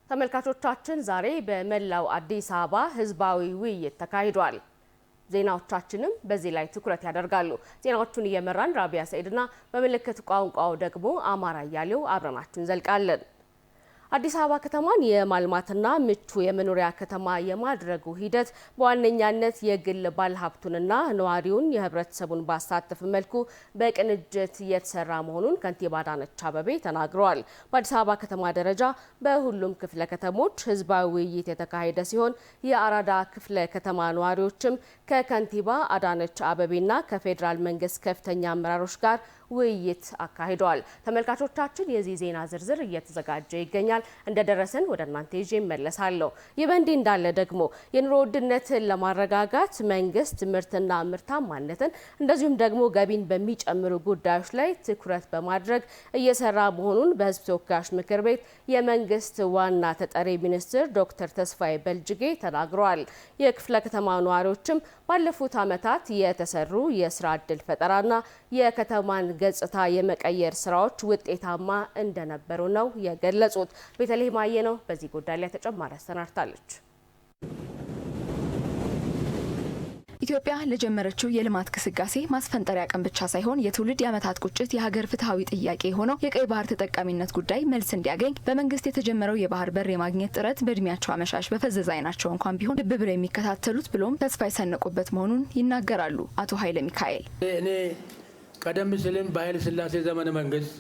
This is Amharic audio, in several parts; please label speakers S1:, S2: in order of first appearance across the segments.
S1: ተመልካቾቻችን ዛሬ በመላው አዲስ አበባ ህዝባዊ ውይይት ተካሂዷል። ዜናዎቻችንም በዚህ ላይ ትኩረት ያደርጋሉ። ዜናዎቹን እየመራን ራቢያ ሰይድና በምልክት ቋንቋው ደግሞ አማራ ያለው አብረናችሁን ዘልቃለን። አዲስ አበባ ከተማን የማልማትና ምቹ የመኖሪያ ከተማ የማድረጉ ሂደት በዋነኛነት የግል ባለሀብቱንና ነዋሪውን የህብረተሰቡን ባሳተፈ መልኩ በቅንጅት እየተሰራ መሆኑን ከንቲባ አዳነች አቤቤ ተናግረዋል። በአዲስ አበባ ከተማ ደረጃ በሁሉም ክፍለ ከተሞች ህዝባዊ ውይይት የተካሄደ ሲሆን የአራዳ ክፍለ ከተማ ነዋሪዎችም ከከንቲባ አዳነች አቤቤና ከፌዴራል መንግስት ከፍተኛ አመራሮች ጋር ውይይት አካሂደዋል። ተመልካቾቻችን የዚህ ዜና ዝርዝር እየተዘጋጀ ይገኛል። እንደደረሰን ወደ እናንተ ይዤ እመለሳለሁ። ይህ በእንዲህ እንዳለ ደግሞ የኑሮ ውድነትን ለማረጋጋት መንግስት ምርትና ምርታማነትን እንደዚሁም ደግሞ ገቢን በሚጨምሩ ጉዳዮች ላይ ትኩረት በማድረግ እየሰራ መሆኑን በህዝብ ተወካዮች ምክር ቤት የመንግስት ዋና ተጠሪ ሚኒስትር ዶክተር ተስፋዬ በልጅጌ ተናግረዋል። የክፍለ ከተማ ነዋሪዎችም ባለፉት ዓመታት የተሰሩ የስራ ዕድል ፈጠራና የከተማን ገጽታ የመቀየር ስራዎች ውጤታማ እንደነበሩ ነው የገለጹት። ቤተልሔም አየነው በዚህ ጉዳይ ላይ ተጨማሪ አሰናድታለች።
S2: ኢትዮጵያ ለጀመረችው የልማት ግስጋሴ ማስፈንጠሪያ ቀን ብቻ ሳይሆን የትውልድ የዓመታት ቁጭት የሀገር ፍትሐዊ ጥያቄ ሆኖ የቀይ ባህር ተጠቃሚነት ጉዳይ መልስ እንዲያገኝ በመንግስት የተጀመረው የባህር በር የማግኘት ጥረት በእድሜያቸው አመሻሽ በፈዘዘ አይናቸው እንኳን ቢሆን ልብ ብለው የሚከታተሉት ብሎም ተስፋ የሰነቁበት መሆኑን ይናገራሉ አቶ ኃይለ ሚካኤል።
S3: እኔ ቀደም ሲልም በኃይለ ሥላሴ ዘመነ መንግስት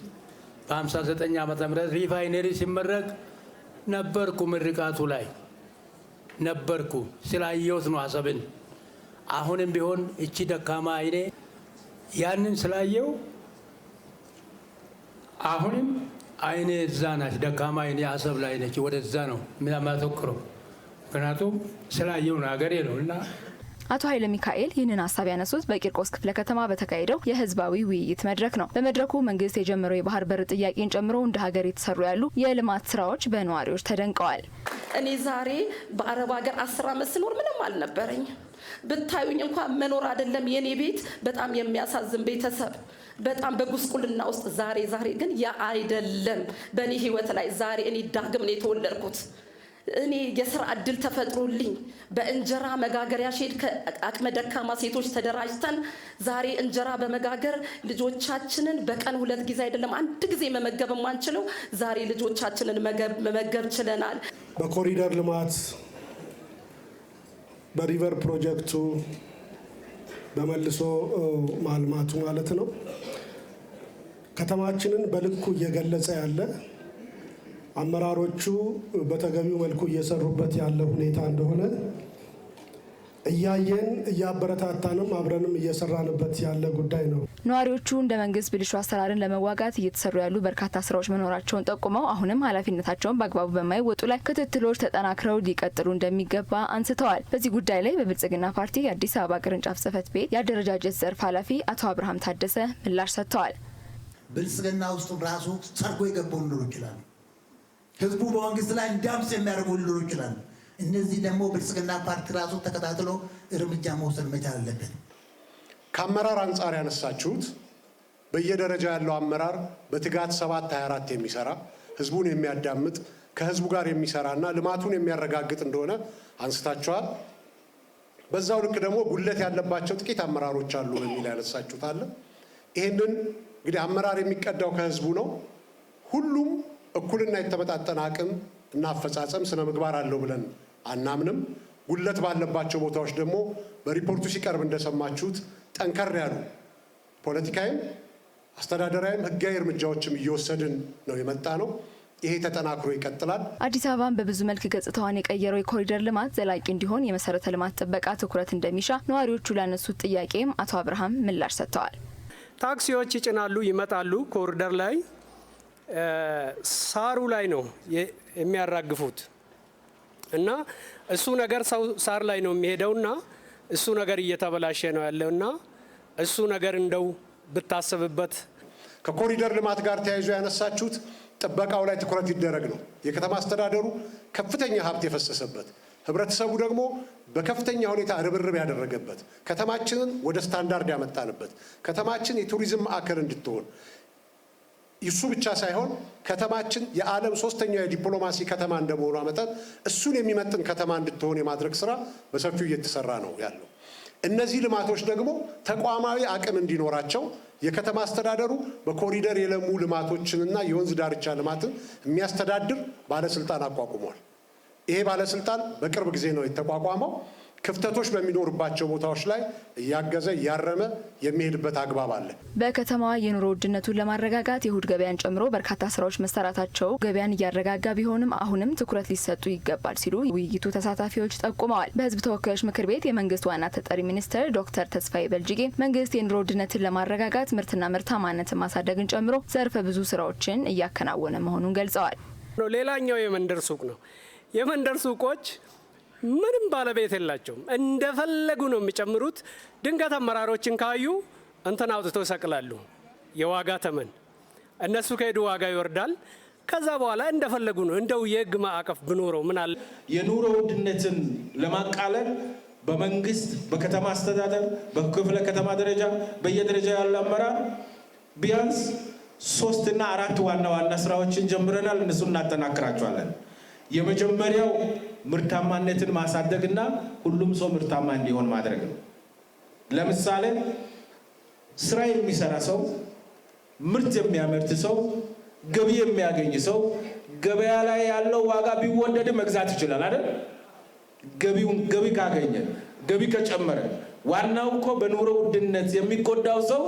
S3: በ59 ዓመተ ምህረት ሪፋይነሪ ሲመረቅ ነበርኩ፣ ምርቃቱ ላይ ነበርኩ። ስላየሁት ነው አሰብን። አሁንም ቢሆን እቺ ደካማ አይኔ ያንን ስላየው አሁንም አይኔ እዛ ናት። ደካማ አይኔ አሰብ ላይ ነች። ወደዛ ነው የሚያተኩረው። ምክንያቱም ስላየው ነው ሀገሬ ነው እና
S2: አቶ ኃይለ ሚካኤል ይህንን ሀሳብ ያነሱት በቂርቆስ ክፍለ ከተማ በተካሄደው የህዝባዊ ውይይት መድረክ ነው። በመድረኩ መንግስት የጀመረው የባህር በር ጥያቄን ጨምሮ እንደ ሀገር የተሰሩ ያሉ የልማት ስራዎች በነዋሪዎች ተደንቀዋል።
S4: እኔ ዛሬ በአረብ ሀገር 10 ዓመት ስኖር ምንም አልነበረኝ። ብታዩኝ እንኳን መኖር አይደለም የኔ ቤት በጣም የሚያሳዝን ቤተሰብ በጣም በጉስቁልና ውስጥ ዛሬ ግን ያ አይደለም በእኔ ህይወት ላይ ዛሬ እኔ ዳግም ነው የተወለድኩት። እኔ የስራ እድል ተፈጥሮልኝ በእንጀራ መጋገሪያ ሼድ ከአቅመ ደካማ ሴቶች ተደራጅተን ዛሬ እንጀራ በመጋገር ልጆቻችንን በቀን 2 ጊዜ አይደለም 1 ጊዜ መመገብ ማንችለው ዛሬ ልጆቻችንን መመገብ ችለናል።
S5: በኮሪደር ልማት በሪቨር ፕሮጀክቱ በመልሶ ማልማቱ ማለት ነው ከተማችንን በልኩ እየገለጸ ያለ አመራሮቹ በተገቢው መልኩ እየሰሩበት ያለ ሁኔታ እንደሆነ እያየን እያበረታታንም አብረንም እየሰራንበት ያለ ጉዳይ ነው።
S2: ነዋሪዎቹ እንደ መንግስት ብልሹ አሰራርን ለመዋጋት እየተሰሩ ያሉ በርካታ ስራዎች መኖራቸውን ጠቁመው አሁንም ኃላፊነታቸውን በአግባቡ በማይወጡ ላይ ክትትሎች ተጠናክረው ሊቀጥሉ እንደሚገባ አንስተዋል። በዚህ ጉዳይ ላይ በብልጽግና ፓርቲ የአዲስ አበባ ቅርንጫፍ ጽህፈት ቤት የአደረጃጀት ዘርፍ ኃላፊ አቶ አብርሃም ታደሰ ምላሽ ሰጥተዋል።
S6: ብልጽግና ውስጥ ራሱ ሰርጎ የገባው ሊኖሩ ይችላሉ። ህዝቡ በመንግስት ላይ እንዲያምጽ የሚያደርጉ ሊኖሩ ይችላሉ። እነዚህ ደግሞ ብልጽግና ፓርቲ ራሱ ተከታትሎ እርምጃ መውሰድ መቻል አለበት።
S7: ከአመራር አንጻር ያነሳችሁት በየደረጃ ያለው አመራር በትጋት 7/24 የሚሰራ ህዝቡን የሚያዳምጥ ከህዝቡ ጋር የሚሰራና ልማቱን የሚያረጋግጥ እንደሆነ አንስታችኋል። በዛው ልክ ደግሞ ጉድለት ያለባቸው ጥቂት አመራሮች አሉ በሚል ያነሳችሁት አለ። ይህንን እንግዲህ አመራር የሚቀዳው ከህዝቡ ነው። ሁሉም እኩልና የተመጣጠነ አቅም እና አፈጻጸም ስነ ምግባር አለው ብለን አናምንም። ጉድለት ባለባቸው ቦታዎች ደግሞ በሪፖርቱ ሲቀርብ እንደሰማችሁት ጠንከር ያሉ ፖለቲካዊም አስተዳደራዊም ህጋዊ እርምጃዎችም እየወሰድን ነው የመጣ ነው። ይሄ ተጠናክሮ ይቀጥላል።
S2: አዲስ አበባን በብዙ መልክ ገጽታዋን የቀየረው የኮሪደር ልማት ዘላቂ እንዲሆን የመሰረተ ልማት ጥበቃ ትኩረት እንደሚሻ ነዋሪዎቹ ላነሱት ጥያቄም አቶ አብርሃም ምላሽ ሰጥተዋል።
S8: ታክሲዎች ይጭናሉ፣ ይመጣሉ። ኮሪደር ላይ ሳሩ ላይ ነው የሚያራግፉት እና እሱ ነገር ሰው ሳር ላይ ነው የሚሄደውና እሱ ነገር እየተበላሸ ነው ያለውና እሱ ነገር እንደው ብታሰብበት።
S7: ከኮሪደር ልማት ጋር ተያይዞ ያነሳችሁት ጥበቃው ላይ ትኩረት ይደረግ ነው። የከተማ አስተዳደሩ ከፍተኛ ሀብት የፈሰሰበት ህብረተሰቡ ደግሞ በከፍተኛ ሁኔታ ርብርብ ያደረገበት ከተማችንን ወደ ስታንዳርድ ያመጣንበት ከተማችን የቱሪዝም ማዕከል እንድትሆን እሱ ብቻ ሳይሆን ከተማችን የዓለም ሶስተኛው የዲፕሎማሲ ከተማ እንደመሆኗ መጠን እሱን የሚመጥን ከተማ እንድትሆን የማድረግ ስራ በሰፊው እየተሰራ ነው ያለው። እነዚህ ልማቶች ደግሞ ተቋማዊ አቅም እንዲኖራቸው የከተማ አስተዳደሩ በኮሪደር የለሙ ልማቶችንና የወንዝ ዳርቻ ልማትን የሚያስተዳድር ባለስልጣን አቋቁሟል። ይሄ ባለስልጣን በቅርብ ጊዜ ነው የተቋቋመው። ክፍተቶች በሚኖርባቸው ቦታዎች ላይ እያገዘ እያረመ የሚሄድበት አግባብ አለ።
S2: በከተማዋ የኑሮ ውድነቱን ለማረጋጋት የእሁድ ገበያን ጨምሮ በርካታ ስራዎች መሰራታቸው ገበያን እያረጋጋ ቢሆንም አሁንም ትኩረት ሊሰጡ ይገባል ሲሉ ውይይቱ ተሳታፊዎች ጠቁመዋል። በህዝብ ተወካዮች ምክር ቤት የመንግስት ዋና ተጠሪ ሚኒስትር ዶክተር ተስፋዬ በልጅጌ መንግስት የኑሮ ውድነትን ለማረጋጋት ምርትና ምርታማነትን ማሳደግን ጨምሮ ዘርፈ ብዙ ስራዎችን እያከናወነ መሆኑን ገልጸዋል።
S8: ሌላኛው የመንደር ሱቅ ነው። የመንደር ሱቆች ምንም ባለቤት የላቸውም። እንደፈለጉ ነው የሚጨምሩት። ድንገት አመራሮችን ካዩ እንትን አውጥተው ይሰቅላሉ። የዋጋ ተመን እነሱ ከሄዱ ዋጋ ይወርዳል። ከዛ በኋላ እንደፈለጉ ነው። እንደው የህግ ማዕቀፍ ብኖረው ምን አለ።
S9: የኑሮ ውድነትን ለማቃለል በመንግስት በከተማ አስተዳደር በክፍለ ከተማ ደረጃ በየደረጃ ያለ አመራር ቢያንስ 3 እና 4 ዋና ዋና ስራዎችን ጀምረናል። እነሱን እናጠናክራቸዋለን። የመጀመሪያው ምርታማነትን ማሳደግና ሁሉም ሰው ምርታማ እንዲሆን ማድረግ ነው። ለምሳሌ ስራ የሚሰራ ሰው፣ ምርት የሚያመርት ሰው፣ ገቢ የሚያገኝ ሰው ገበያ ላይ ያለው ዋጋ ቢወደድ መግዛት ይችላል አይደል? ገቢ ካገኘ ገቢ ከጨመረ ዋናው እኮ በኑሮ ውድነት የሚጎዳው ሰው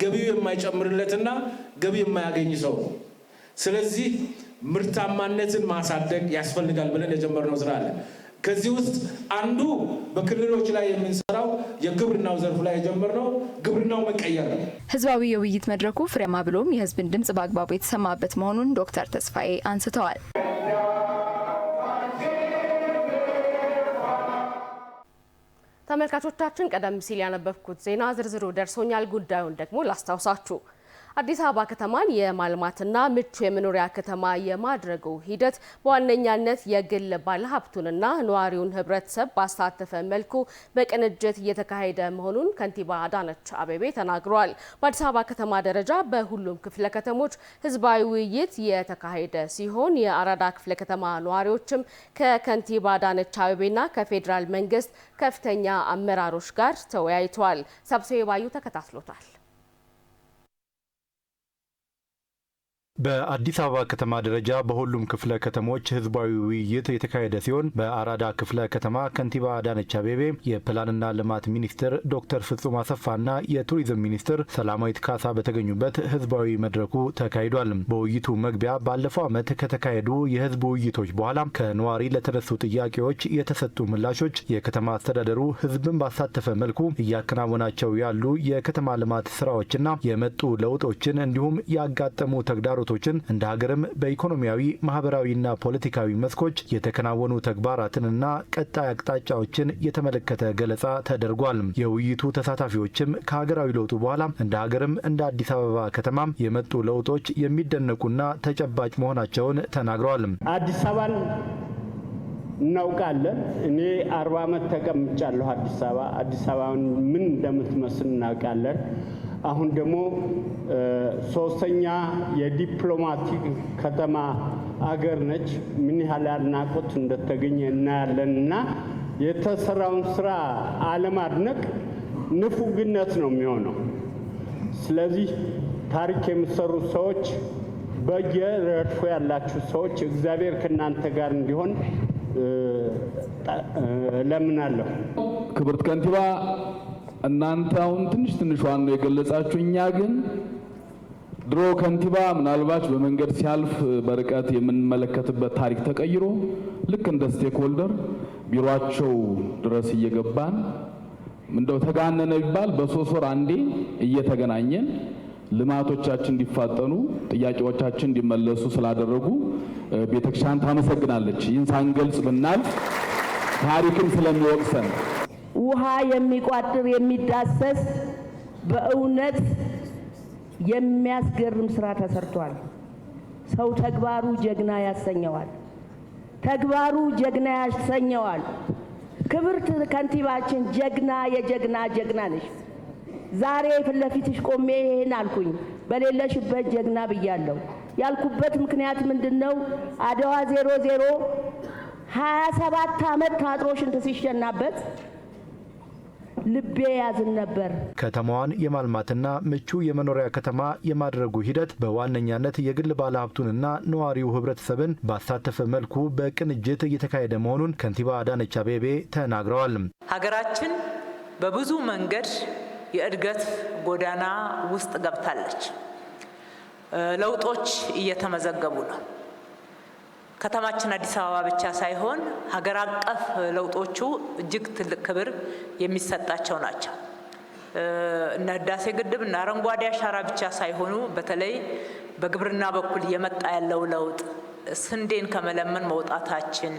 S9: ገቢው የማይጨምርለትና ገቢ የማያገኝ ሰው ነው። ስለዚህ ምርታማነትን ማሳደግ ያስፈልጋል ብለን የጀመርነው ስራ አለ። ከዚህ ውስጥ አንዱ በክልሎች ላይ የምንሰራው የግብርናው ዘርፍ ላይ የጀመርነው ግብርናው መቀየር ነው።
S2: ህዝባዊ የውይይት መድረኩ ፍሬያማ ብሎም የህዝብን ድምጽ በአግባቡ የተሰማበት መሆኑን ዶክተር ተስፋዬ አንስተዋል።
S1: ተመልካቾቻችን ቀደም ሲል ያነበብኩት ዜና ዝርዝሩ ደርሶኛል። ጉዳዩን ደግሞ ላስታውሳችሁ። አዲስ አበባ ከተማን የማልማትና ምቹ የመኖሪያ ከተማ የማድረጉ ሂደት በዋነኛነት የግል ባለሀብቱንና ነዋሪውን ህብረተሰብ ባሳተፈ መልኩ በቅንጅት እየተካሄደ መሆኑን ከንቲባ አዳነች አቤቤ ተናግረዋል። በአዲስ አበባ ከተማ ደረጃ በሁሉም ክፍለ ከተሞች ህዝባዊ ውይይት የተካሄደ ሲሆን የአራዳ ክፍለ ከተማ ነዋሪዎችም ከከንቲባ አዳነች አቤቤና ከፌዴራል መንግስት ከፍተኛ አመራሮች ጋር ተወያይተዋል። ሰብስቤ ባዩ ተከታትሎታል።
S10: በአዲስ አበባ ከተማ ደረጃ በሁሉም ክፍለ ከተሞች ህዝባዊ ውይይት የተካሄደ ሲሆን በአራዳ ክፍለ ከተማ ከንቲባ አዳነች አቤቤ፣ የፕላንና ልማት ሚኒስትር ዶክተር ፍጹም አሰፋና የቱሪዝም ሚኒስትር ሰላማዊት ካሳ በተገኙበት ህዝባዊ መድረኩ ተካሂዷል። በውይይቱ መግቢያ ባለፈው ዓመት ከተካሄዱ የህዝብ ውይይቶች በኋላ ከነዋሪ ለተነሱ ጥያቄዎች የተሰጡ ምላሾች፣ የከተማ አስተዳደሩ ህዝብን ባሳተፈ መልኩ እያከናወናቸው ያሉ የከተማ ልማት ስራዎችና የመጡ ለውጦችን እንዲሁም ያጋጠሙ ተግዳሮቶችን እንደ ሀገርም በኢኮኖሚያዊ ማህበራዊና ፖለቲካዊ መስኮች የተከናወኑ ተግባራትንና ቀጣይ አቅጣጫዎችን የተመለከተ ገለጻ ተደርጓል። የውይይቱ ተሳታፊዎችም ከሀገራዊ ለውጡ በኋላ እንደ ሀገርም እንደ አዲስ አበባ ከተማም የመጡ ለውጦች የሚደነቁና ተጨባጭ መሆናቸውን ተናግረዋል።
S11: አዲስ አበባን እናውቃለን። እኔ 40 ዓመት ተቀምጫለሁ አዲስ አበባን ምን እንደምትመስል እናውቃለን። አሁን ደግሞ ሶስተኛ የዲፕሎማቲክ ከተማ አገር ነች። ምን ያህል አድናቆት እንደተገኘ እናያለን እና የተሰራውን ስራ አለማድነቅ ንፉግነት ነው የሚሆነው። ስለዚህ ታሪክ የምትሰሩ ሰዎች፣ በየረድፉ ያላችሁ ሰዎች እግዚአብሔር ከእናንተ ጋር እንዲሆን እለምናለሁ።
S12: ክብርት ከንቲባ እናንተ አሁን ትንሿን ነው የገለጻችሁ። እኛ ግን ድሮ ከንቲባ ምናልባት በመንገድ ሲያልፍ በርቀት የምንመለከትበት ታሪክ ተቀይሮ ልክ እንደ ስቴክሆልደር ቢሮአቸው ድረስ እየገባን እንደው ተጋነነ ቢባል በ3 ወር አንዴ እየተገናኘን ልማቶቻችን እንዲፋጠኑ ጥያቄዎቻችን እንዲመለሱ ስላደረጉ ቤተክርስቲያን ታመሰግናለች። ይህን ሳንገልጽ ብናልፍ ታሪክም ስለሚወቅሰን
S13: ውሃ የሚቋጥር የሚዳሰስ በእውነት የሚያስገርም ስራ ተሰርቷል። ሰው ተግባሩ ጀግና ያሰኘዋል። ክብርት ከንቲባችን ጀግና የጀግና ነሽ። ዛሬ ፊት ለፊትሽ ቆሜ ይሄን አልኩኝ። በሌለሽበት ጀግና ብያለሁ። ያልኩበት ምክንያት ምንድነው? አድዋ 00 27 ዓመት ታጥሮ ሽንት ሲሸናበት ልቤ ያዝን ነበር።
S10: ከተማዋን የማልማትና ምቹ የመኖሪያ ከተማ የማድረጉ ሂደት በዋነኛነት የግል ባለሀብቱንና ነዋሪው ህብረተሰብን ባሳተፈ መልኩ በቅንጅት እየተካሄደ መሆኑን ከንቲባ አዳነች አቤቤ ተናግረዋል።
S14: ሀገራችን በብዙ መንገድ የእድገት ጎዳና ውስጥ ገብታለች። ለውጦች እየተመዘገቡ ነው። ከተማችን አዲስ አበባ ብቻ ሳይሆን ሀገር አቀፍ ለውጦቹ እጅግ ትልቅ ክብር የሚሰጣቸው ናቸው። እነ ህዳሴ ግድብ እና አረንጓዴ አሻራ ብቻ ሳይሆኑ በተለይ በግብርና በኩል እየመጣ ያለው ለውጥ፣ ስንዴን ከመለመን መውጣታችን፣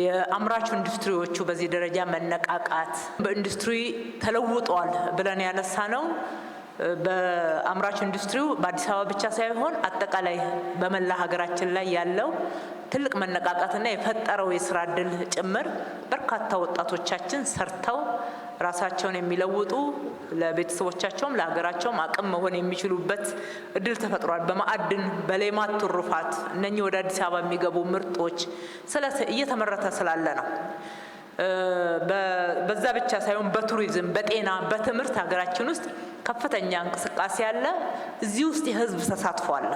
S14: የአምራቹ ኢንዱስትሪዎቹ በዚህ ደረጃ መነቃቃት፣ በኢንዱስትሪ ተለውጧል ብለን ያነሳ ነው። በአምራች ኢንዱስትሪው በአዲስ አበባ ብቻ ሳይሆን አጠቃላይ በመላ ሀገራችን ላይ ያለው ትልቅ መነቃቃትና የፈጠረው የስራ እድል ጭምር በርካታ ወጣቶቻችን ሰርተው ራሳቸውን የሚለውጡ ለቤተሰቦቻቸውም ለሀገራቸውም አቅም መሆን የሚችሉበት እድል ተፈጥሯል። በማዕድን በሌማት ትሩፋት እነኚህ ወደ አዲስ አበባ የሚገቡ ምርቶች እየተመረተ ስላለ ነው። በዛ ብቻ ሳይሆን በቱሪዝም፣ በጤና፣ በትምህርት ሀገራችን ውስጥ ከፍተኛ እንቅስቃሴ አለ። እዚህ ውስጥ የህዝብ ተሳትፎ አለ።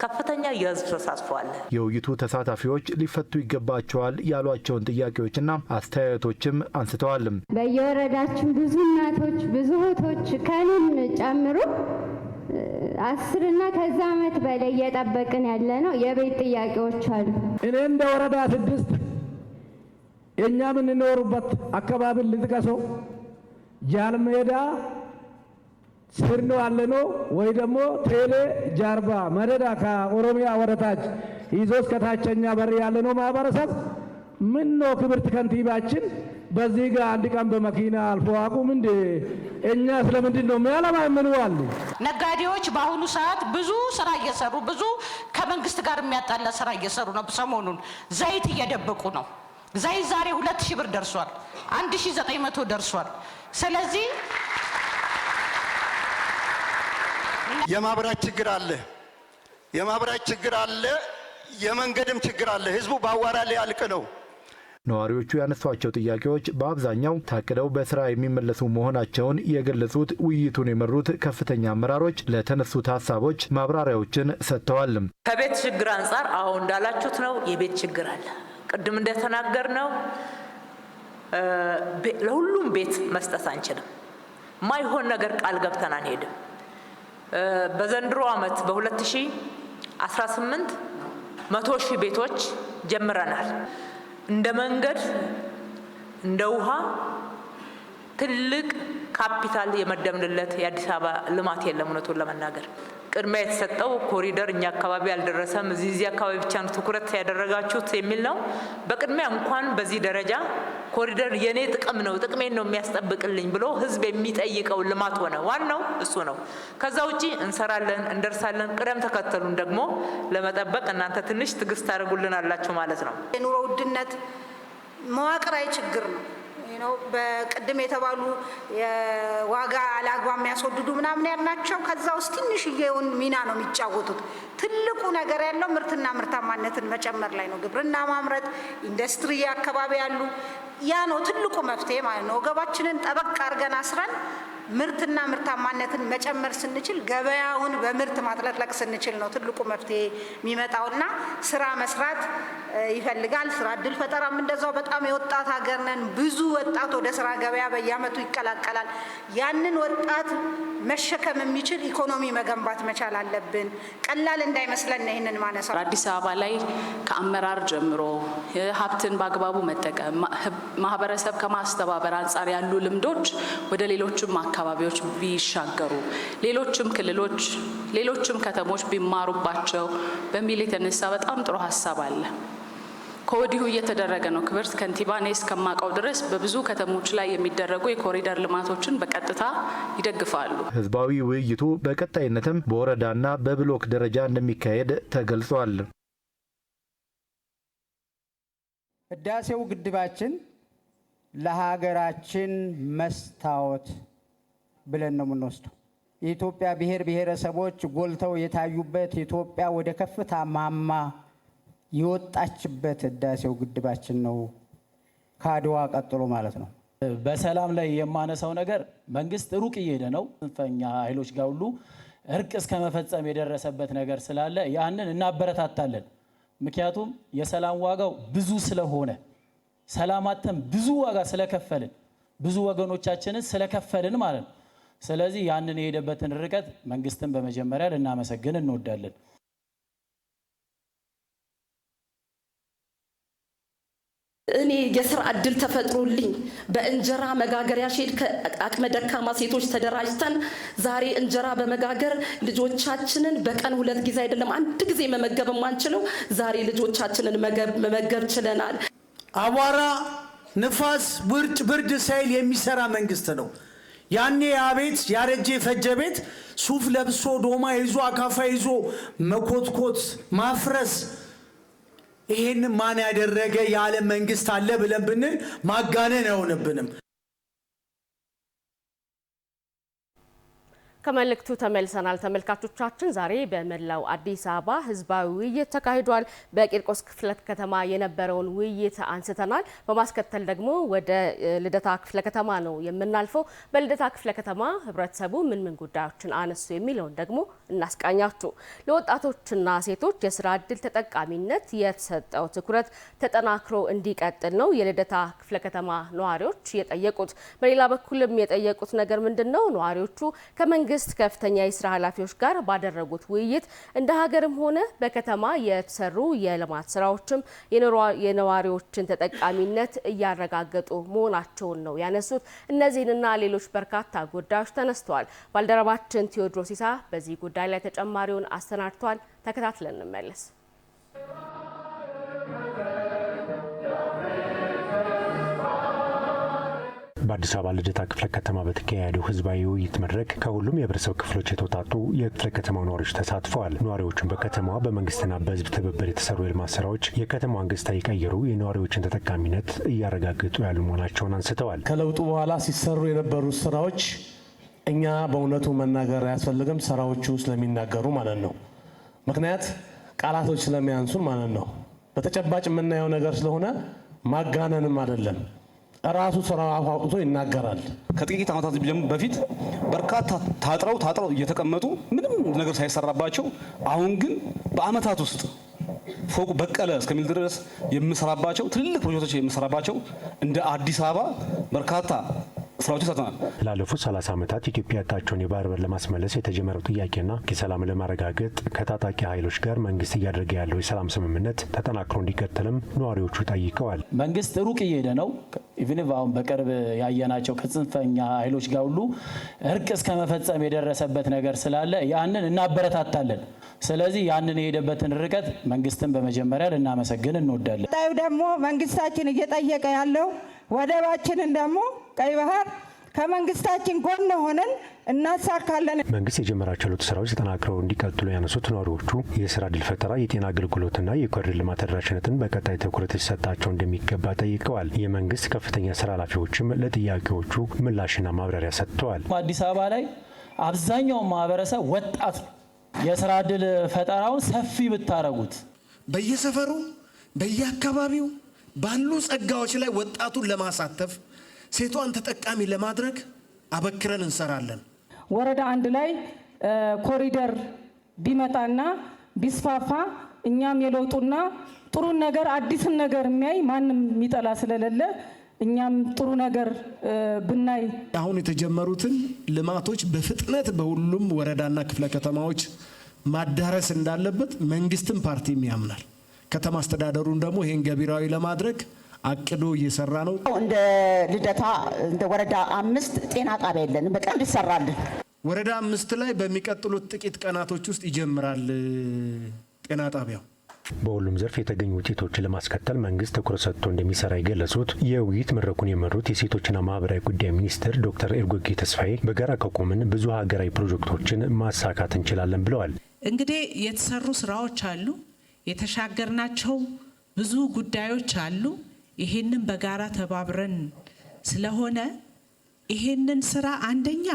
S14: ከፍተኛ የህዝብ ተሳትፎ አለ።
S10: የውይይቱ ተሳታፊዎች ሊፈቱ ይገባቸዋል ያሏቸውን ጥያቄዎችና አስተያየቶችም አንስተዋል።
S15: በየወረዳችን ብዙ እናቶች ብዙ እህቶች ከኔም ጨምሮ 10 እና ከዛ ዓመት በላይ እየጠበቅን ያለ ነው የቤት ጥያቄዎች አሉ።
S11: እኔ እንደ ወረዳ 6 የኛ የምንኖርበት አካባቢ ልጥቀሰው ጃልሜዳ ስር ነው ያለነው ወይ ደግሞ ቴሌ ጃርባ መደዳ ከኦሮሚያ ወረታች ይዞ እስከ ታችኛ በር ያለነው ማህበረሰብ ምን ነው ክብርት ከንቲባችን በዚህ ጋር አንድ ቀን በመኪና አልፎ አቁም እንደ እኛ ስለምንድን ነው የሚያለማ ምን ዋሉ
S16: ነጋዴዎች በአሁኑ ሰዓት ብዙ ስራ እየሰሩ ብዙ ከመንግስት ጋር የሚያጣላ ስራ እየሰሩ ነው። ሰሞኑን ዘይት እየደበቁ ነው። ዘይት ዛሬ 2000 ብር ደርሷል፣ 1900 ደርሷል። ስለዚህ
S17: የማብራት ችግር አለ፣ የመንገድም ችግር አለ። ህዝቡ ባዋራ ላይ ያልቅ ነው።
S10: ነዋሪዎቹ ያነሷቸው ጥያቄዎች በአብዛኛው ታቅደው በስራ የሚመለሱ መሆናቸውን የገለጹት ውይይቱን የመሩት ከፍተኛ አመራሮች ለተነሱት ሀሳቦች ማብራሪያዎችን ሰጥተዋል።
S14: ከቤት ችግር አንጻር አሁን እንዳላችሁት ነው፣ የቤት ችግር አለ። ቅድም እንደተናገር ነው ለሁሉም ቤት መስጠት አንችልም። ማይሆን ነገር ቃል ገብተን አንሄድም። በዘንድሮ ዓመት በ2018 100,000 ቤቶች ጀምረናል። እንደ መንገድ እንደ ውሃ ትልቅ ካፒታል የመደብንለት የአዲስ አበባ ልማት የለም። እውነቱን ለመናገር ቅድሚያ የተሰጠው ኮሪደር እኛ አካባቢ አልደረሰም፣ እዚህ አካባቢ ብቻ ነው ትኩረት ያደረጋችሁት የሚል ነው። በቅድሚያ እንኳን በዚህ ደረጃ ኮሪደር የኔ ጥቅም ነው ጥቅሜን ነው የሚያስጠብቅልኝ ብሎ ህዝብ የሚጠይቀው ልማት ሆነ። ዋናው እሱ ነው። ከዛ ውጪ እንሰራለን፣ እንደርሳለን። ቅደም ተከተሉን ደግሞ ለመጠበቅ እናንተ ትንሽ ትዕግስት ታደርጉልናላችሁ ማለት ነው።
S18: የኑሮ ውድነት መዋቅራዊ ችግር ነው። በቅድም የተባሉ የዋጋ አላግባብ የሚያስወድዱ ምናምን ያልናቸው ከዛ ውስጥ ትንሽዬውን ሚና ነው የሚጫወቱት። ትልቁ ነገር ያለው ምርትና ምርታማነትን መጨመር ላይ ነው። ግብርና ማምረት፣ ኢንዱስትሪ አካባቢ ያሉ ያ ነው ትልቁ መፍትሄ ማለት ነው። ወገባችንን ጠበቅ አድርገን አስረን ምርትና ምርታማነትን መጨመር ስንችል ገበያውን በምርት ማጥለቅለቅ ስንችል ነው ትልቁ መፍትሄ የሚመጣውና ስራ መስራት ይፈልጋል። ስራ እድል ፈጠራም እንደዛው በጣም የወጣት ሀገር ነን። ብዙ ወጣት ወደ ስራ ገበያ በየአመቱ ይቀላቀላል። ያንን ወጣት መሸከም የሚችል ኢኮኖሚ መገንባት መቻል አለብን። ቀላል እንዳይመስለን ይህንን ማነሳው።
S19: አዲስ አበባ ላይ ከአመራር ጀምሮ ሀብትን በአግባቡ መጠቀም፣ ማህበረሰብ ከማስተባበር አንጻር ያሉ ልምዶች ወደ ሌሎችም አካባቢዎች ቢሻገሩ፣ ሌሎችም ክልሎች ሌሎችም ከተሞች ቢማሩባቸው በሚል የተነሳ በጣም ጥሩ ሀሳብ አለ። ከወዲሁ እየተደረገ ነው። ክብርት ከንቲባ እኔ እስከማውቀው ድረስ በብዙ ከተሞች ላይ የሚደረጉ የኮሪደር ልማቶችን በቀጥታ ይደግፋሉ።
S10: ህዝባዊ ውይይቱ በቀጣይነትም በወረዳና በብሎክ ደረጃ እንደሚካሄድ ተገልጿል።
S20: ህዳሴው ግድባችን ለሀገራችን መስታወት ብለን ነው የምንወስደው። የኢትዮጵያ ብሔር ብሔረሰቦች ጎልተው የታዩበት ኢትዮጵያ ወደ ከፍታ ማማ የወጣችበት ህዳሴው ግድባችን ነው፣ ከአድዋ ቀጥሎ ማለት ነው።
S21: በሰላም ላይ የማነሳው ነገር መንግስት ሩቅ እየሄደ ነው። ጽንፈኛ ኃይሎች ጋር ሁሉ እርቅ እስከ መፈጸም የደረሰበት ነገር ስላለ ያንን እናበረታታለን። ምክንያቱም የሰላም ዋጋው ብዙ ስለሆነ ሰላማተን ብዙ ዋጋ ስለከፈልን ብዙ ወገኖቻችንን ስለከፈልን ማለት ነው። ስለዚህ ያንን የሄደበትን ርቀት መንግስትን በመጀመሪያ ልናመሰግን እንወዳለን።
S4: እኔ የስራ እድል ተፈጥሮልኝ በእንጀራ መጋገሪያ ሼድ ከአቅመ ደካማ ሴቶች ተደራጅተን ዛሬ እንጀራ በመጋገር ልጆቻችንን በቀን 2 ጊዜ አይደለም 1 ጊዜ መመገብ ማንችለው ዛሬ ልጆቻችንን መመገብ ችለናል።
S22: አቧራ፣ ንፋስ፣ ውርጭ፣ ብርድ ሳይል የሚሰራ መንግስት ነው። ያኔ አቤት ያረጀ ፈጀ ቤት ሱፍ ለብሶ ዶማ ይዞ አካፋ ይዞ መኮትኮት ማፍረስ ይሄን ማን ያደረገ የዓለም መንግስት አለ ብለን ብንል ማጋነን አይሆንብንም።
S1: ከመልእክቱ ተመልሰናል ተመልካቾቻችን። ዛሬ በመላው አዲስ አበባ ህዝባዊ ውይይት ተካሂዷል። በቂርቆስ ክፍለ ከተማ የነበረውን ውይይት አንስተናል። በማስከተል ደግሞ ወደ ልደታ ክፍለ ከተማ ነው የምናልፈው። በልደታ ክፍለ ከተማ ህብረተሰቡ ምን ጉዳዮችን አነሱ የሚለውን ደግሞ እናስቃኛችሁ። ለወጣቶችና ሴቶች የስራ እድል ተጠቃሚነት የተሰጠው ትኩረት ተጠናክሮ እንዲቀጥል ነው የልደታ ክፍለ ከተማ ነዋሪዎች የጠየቁት። በሌላ በኩልም የጠየቁት ነገር ምንድነው? ነዋሪዎቹ ከመንግስት ከፍተኛ የስራ ኃላፊዎች ጋር ባደረጉት ውይይት እንደ ሀገርም ሆነ በከተማ የተሰሩ የልማት ስራዎችም የነዋሪዎችን ተጠቃሚነት እያረጋገጡ መሆናቸውን ነው ያነሱት። እነዚህንና ሌሎች በርካታ ጉዳዮች ተነስተዋል። ባልደረባችን ቴዎድሮስ ኢሳ በዚህ ጉዳይ ላይ ተጨማሪውን አሰናድቷል። ተከታትለን እንመለስ።
S23: በአዲስ አበባ ልደታ ክፍለ ከተማ በተካሄደው ህዝባዊ ውይይት መድረክ ከሁሉም የህብረተሰብ ክፍሎች የተውጣጡ የክፍለ ከተማው ነዋሪዎች ተሳትፈዋል። ነዋሪዎቹም በከተማዋ በመንግስትና በህዝብ ትብብር የተሰሩ የልማት ስራዎች የከተማዋን ገጽታ የቀየሩ የነዋሪዎችን ተጠቃሚነት እያረጋገጡ ያሉ መሆናቸውን አንስተዋል።
S11: ከለውጡ በኋላ ሲሰሩ የነበሩ ስራዎች እኛ በእውነቱ መናገር አያስፈልግም፣ ስራዎቹ ስለሚናገሩ ማለት ነው። ምክንያት ቃላቶች ስለሚያንሱን ማለት ነው። በተጨባጭ የምናየው ነገር ስለሆነ ማጋነንም አይደለም። ራሱ ስራው አውጥቶ ይናገራል።
S24: ከጥቂት ዓመታት በፊት በርካታ ታጥረው እየተቀመጡ ምንም ነገር ሳይሰራባቸው አሁን ግን በአመታት ውስጥ ፎቁ በቀለ እስከሚል ድረስ የምሰራባቸው ትልልቅ ፕሮጀክቶች የምሰራባቸው እንደ አዲስ አበባ በርካታ ስራዎችን ሰርተናል።
S23: ላለፉት 30 ዓመታት ኢትዮጵያ ያጣቸውን የባህር በር ለማስመለስ የተጀመረው ጥያቄና የሰላም ለማረጋገጥ ከታጣቂ ኃይሎች ጋር መንግስት እያደረገ ያለው የሰላም ስምምነት ተጠናክሮ እንዲቀጥልም ነዋሪዎቹ ጠይቀዋል።
S21: መንግስት ሩቅ እየሄደ ነው። ኢቭን አሁን በቅርብ ያየናቸው ከጽንፈኛ ኃይሎች ጋር ሁሉ እርቅ እስከ መፈጸም የደረሰበት ነገር ስላለ ያንን እናበረታታለን። ስለዚህ ያንን የሄደበትን ርቀት መንግስትን በመጀመሪያ ልናመሰግን እንወዳለን።
S25: ታዩ ደግሞ መንግስታችን እየጠየቀ ያለው ወደባችንን ደግሞ ቀይ ባህር ከመንግስታችን ጎን ሆነን እናሳካለን።
S23: መንግስት የጀመራቸው ለውጥ ስራዎች ተጠናክረው እንዲቀጥሉ ያነሱት ነዋሪዎቹ የስራ ዕድል ፈጠራ፣ የጤና አገልግሎትና የኮሪደር ልማት ተደራሽነትን በቀጣይ ትኩረት ሊሰጣቸው እንደሚገባ ጠይቀዋል። የመንግስት ከፍተኛ ስራ ኃላፊዎችም ለጥያቄዎቹ ምላሽና ማብራሪያ ሰጥተዋል።
S21: አዲስ አበባ ላይ አብዛኛው ማህበረሰብ ወጣት ነው። የስራ ዕድል ፈጠራውን ሰፊ ብታረጉት
S26: በየሰፈሩ በየአካባቢው ባሉ ጸጋዎች ላይ ወጣቱን ለማሳተፍ ሴቷን ተጠቃሚ ለማድረግ አበክረን እንሰራለን።
S25: ወረዳ 1 ላይ ኮሪደር ቢመጣና ቢስፋፋ እኛም የለውጡና ጥሩ ነገር አዲስን ነገር የሚያይ ማንም የሚጠላ ስለሌለ እኛም ጥሩ ነገር ብናይ
S26: አሁን የተጀመሩትን ልማቶች በፍጥነት በሁሉም ወረዳና ክፍለ ከተማዎች ማዳረስ እንዳለበት መንግስትም ፓርቲም ያምናል። ከተማ አስተዳደሩን ደግሞ ይሄን ገቢራዊ ለማድረግ አቅዶ እየሰራ ነው።
S27: እንደ ልደታ እንደ ወረዳ 5 ጤና ጣቢያ የለንም፣ በቀን ይሰራልን።
S26: ወረዳ 5 ላይ በሚቀጥሉት ጥቂት ቀናቶች ውስጥ ይጀምራል ጤና ጣቢያው።
S23: በሁሉም ዘርፍ የተገኙ ውጤቶችን ለማስከተል መንግስት ትኩረት ሰጥቶ እንደሚሰራ የገለጹት የውይይት መድረኩን የመሩት የሴቶችና ማህበራዊ ጉዳይ ሚኒስትር ዶክተር ኤርጎጌ ተስፋዬ በጋራ ከቆምን ብዙ ሀገራዊ ፕሮጀክቶችን ማሳካት እንችላለን ብለዋል።
S28: እንግዲህ የተሰሩ ስራዎች አሉ፣ የተሻገርናቸው ብዙ ጉዳዮች አሉ። ይሄንን በጋራ ተባብረን ስለሆነ ይሄንን ስራ አንደኛ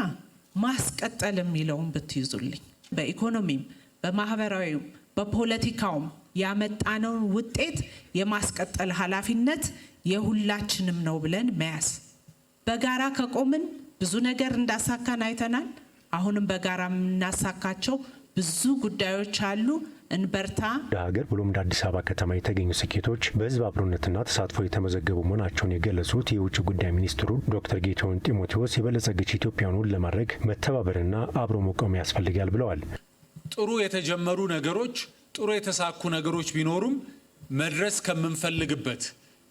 S28: ማስቀጠል የሚለውን ብትይዙልኝ በኢኮኖሚም በማህበራዊም በፖለቲካውም ያመጣነውን ውጤት የማስቀጠል ኃላፊነት የሁላችንም ነው ብለን መያዝ። በጋራ ከቆምን ብዙ ነገር እንዳሳካን አይተናል። አሁንም በጋራ የምናሳካቸው ብዙ ጉዳዮች አሉ። እንበርታ።
S23: ሀገር ብሎም እንደ አዲስ አበባ ከተማ የተገኙ ስኬቶች በህዝብ አብሮነትና ተሳትፎ የተመዘገቡ መሆናቸውን የገለጹት የውጭ ጉዳይ ሚኒስትሩ ዶክተር ጌታሁን ጢሞቴዎስ የበለጸገች ኢትዮጵያን ለማድረግ መተባበርና አብሮ መቆም ያስፈልጋል ብለዋል።
S2: ጥሩ የተጀመሩ ነገሮች፣ ጥሩ የተሳኩ ነገሮች ቢኖሩም መድረስ ከምንፈልግበት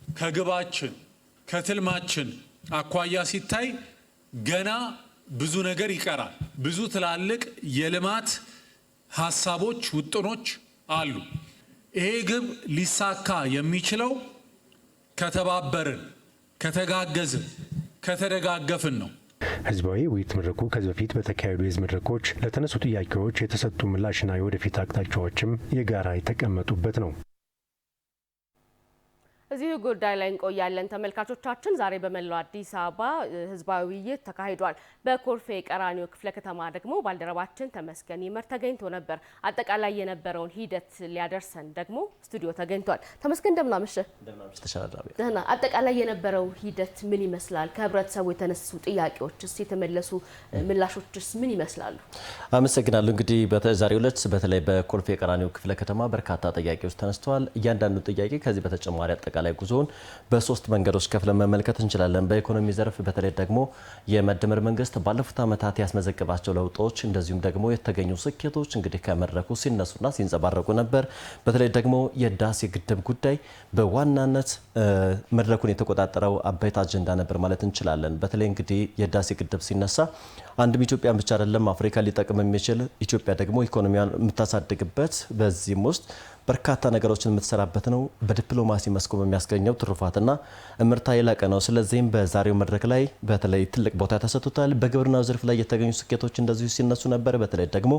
S2: ከግባችን ከትልማችን አኳያ ሲታይ ገና ብዙ ነገር ይቀራል። ብዙ ትላልቅ የልማት ሀሳቦች፣ ውጥኖች አሉ። ይሄ ግብ ሊሳካ የሚችለው ከተባበርን፣ ከተጋገዝን፣ ከተደጋገፍን ነው።
S23: ህዝባዊ ውይይት መድረኩ ከዚህ በፊት በተካሄዱ የህዝብ መድረኮች ለተነሱ ጥያቄዎች የተሰጡ ምላሽና የወደፊት አቅጣጫዎችም የጋራ የተቀመጡበት ነው።
S1: እዚህ ጉዳይ ላይ እንቆያለን ተመልካቾቻችን። ዛሬ በመላው አዲስ አበባ ህዝባዊ ውይይት ተካሂዷል። በኮልፌ ቀራኒዮ ክፍለ ከተማ ደግሞ ባልደረባችን ተመስገን ይመር ተገኝቶ ነበር። አጠቃላይ የነበረውን ሂደት ሊያደርሰን ደግሞ ስቱዲዮ ተገኝቷል። ተመስገን እንደምን አመሸህ? ደህና። አጠቃላይ የነበረው ሂደት ምን ይመስላል? ከህብረተሰቡ የተነሱ ጥያቄዎችስ የተመለሱ ምላሾችስ ምን ይመስላሉ?
S3: አመሰግናለሁ። እንግዲህ በዛሬው ዕለት በተለይ በኮልፌ ቀራኒዮ ክፍለ ከተማ በርካታ ጥያቄዎች ተነስተዋል። እያንዳንዱ ጥያቄ ከዚህ በተጨማሪ አጠቃላይ ጉዞውን በሶስት መንገዶች ከፍለን መመልከት እንችላለን። በኢኮኖሚ ዘርፍ በተለይ ደግሞ የመደመር መንግስት ባለፉት ዓመታት ያስመዘገባቸው ለውጦች እንደዚሁም ደግሞ የተገኙ ስኬቶች እንግዲህ ከመድረኩ ሲነሱና ሲንጸባረቁ ነበር። በተለይ ደግሞ የህዳሴ ግድብ ጉዳይ በዋናነት መድረኩን የተቆጣጠረው አበይት አጀንዳ ነበር ማለት እንችላለን። በተለይ እንግዲህ የህዳሴ ግድብ ሲነሳ አንድም ኢትዮጵያን ብቻ አይደለም አፍሪካ ሊጠቅም የሚችል ኢትዮጵያ ደግሞ ኢኮኖሚያን የምታሳድግበት በዚህም ውስጥ በርካታ ነገሮችን የምትሰራበት ነው። በዲፕሎማሲ መስኩ የሚያስገኘው ትሩፋትና እምርታ የላቀ ነው። ስለዚህም በዛሬው መድረክ ላይ በተለይ ትልቅ ቦታ ተሰጥቷል። በግብርናው ዘርፍ ላይ የተገኙ ስኬቶች እንደዚሁ ሲነሱ ነበር። በተለይ ደግሞ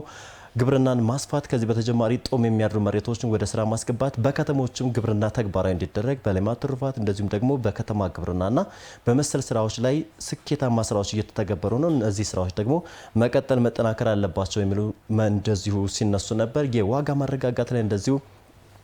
S3: ግብርናን ማስፋት፣ ከዚህ በተጨማሪ ጦም የሚያድሩ መሬቶችን ወደ ስራ ማስገባት፣ በከተሞችም ግብርና ተግባራዊ እንዲደረግ በሌማት ትሩፋት እንደዚሁም ደግሞ በከተማ ግብርናና በመሰል ስራዎች ላይ ስኬታማ ስራዎች እየተተገበሩ ነው። እነዚህ ስራዎች ደግሞ መቀጠል መጠናከር አለባቸው የሚሉ እንደዚሁ ሲነሱ ነበር። የዋጋ ማረጋጋት ላይ እንደዚሁ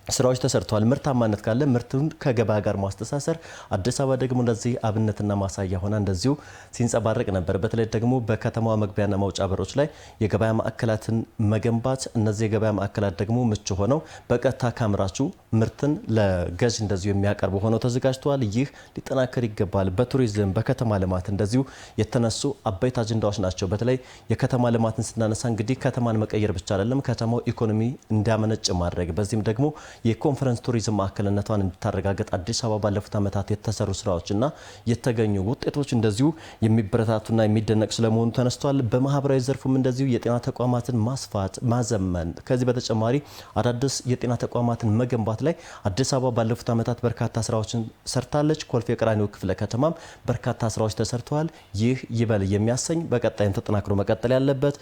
S3: ስራዎች ተሰርተዋል። ምርታማነት ካለ ምርቱን ከገበያ ጋር ማስተሳሰር አዲስ አበባ ደግሞ እንደዚህ አብነትና ማሳያ ሆና እንደዚሁ ሲንጸባረቅ ነበር። በተለይ ደግሞ በከተማዋ መግቢያና መውጫ በሮች ላይ የገበያ ማዕከላትን መገንባት፣ እነዚህ የገበያ ማዕከላት ደግሞ ምቹ ሆነው በቀጥታ ካምራቹ ምርትን ለገዥ እንደዚሁ የሚያቀርቡ ሆነው ተዘጋጅተዋል። ይህ ሊጠናከር ይገባል። በቱሪዝም በከተማ ልማት እንደዚሁ የተነሱ አበይት አጀንዳዎች ናቸው። በተለይ የከተማ ልማትን ስናነሳ እንግዲህ ከተማን መቀየር ብቻ አይደለም፣ ከተማው ኢኮኖሚ እንዲያመነጭ ማድረግ በዚህም ደግሞ የኮንፈረንስ ቱሪዝም ማዕከልነቷን እንድታረጋግጥ አዲስ አበባ ባለፉት ዓመታት የተሰሩ ስራዎችና የተገኙ ውጤቶች እንደዚሁ የሚበረታቱና የሚደነቅ ስለመሆኑ ተነስቷል። በማህበራዊ ዘርፉም እንደዚሁ የጤና ተቋማትን ማስፋት ማዘመን፣ ከዚህ በተጨማሪ አዳዲስ የጤና ተቋማትን መገንባት ላይ አዲስ አበባ ባለፉት ዓመታት በርካታ ስራዎችን ሰርታለች። ኮልፌ ቀራኒዮ ክፍለ ከተማም በርካታ ስራዎች ተሰርተዋል። ይህ ይበል የሚያሰኝ በቀጣይም ተጠናክሮ መቀጠል ያለበት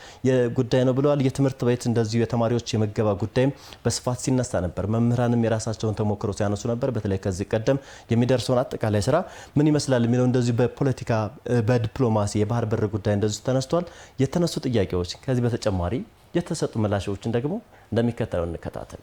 S3: ጉዳይ ነው ብለዋል። የትምህርት ቤት እንደዚሁ የተማሪዎች የመገባ ጉዳይም በስፋት ሲነሳ ነበር። መምህራንም የራሳቸውን ተሞክሮ ሲያነሱ ነበር። በተለይ ከዚህ ቀደም የሚደርሰውን አጠቃላይ ስራ ምን ይመስላል የሚለው እንደዚሁ በፖለቲካ በዲፕሎማሲ የባህር በር ጉዳይ እንደዚሁ ተነስቷል። የተነሱ ጥያቄዎች ከዚህ በተጨማሪ የተሰጡ ምላሾችን ደግሞ እንደሚከተለው እንከታተል።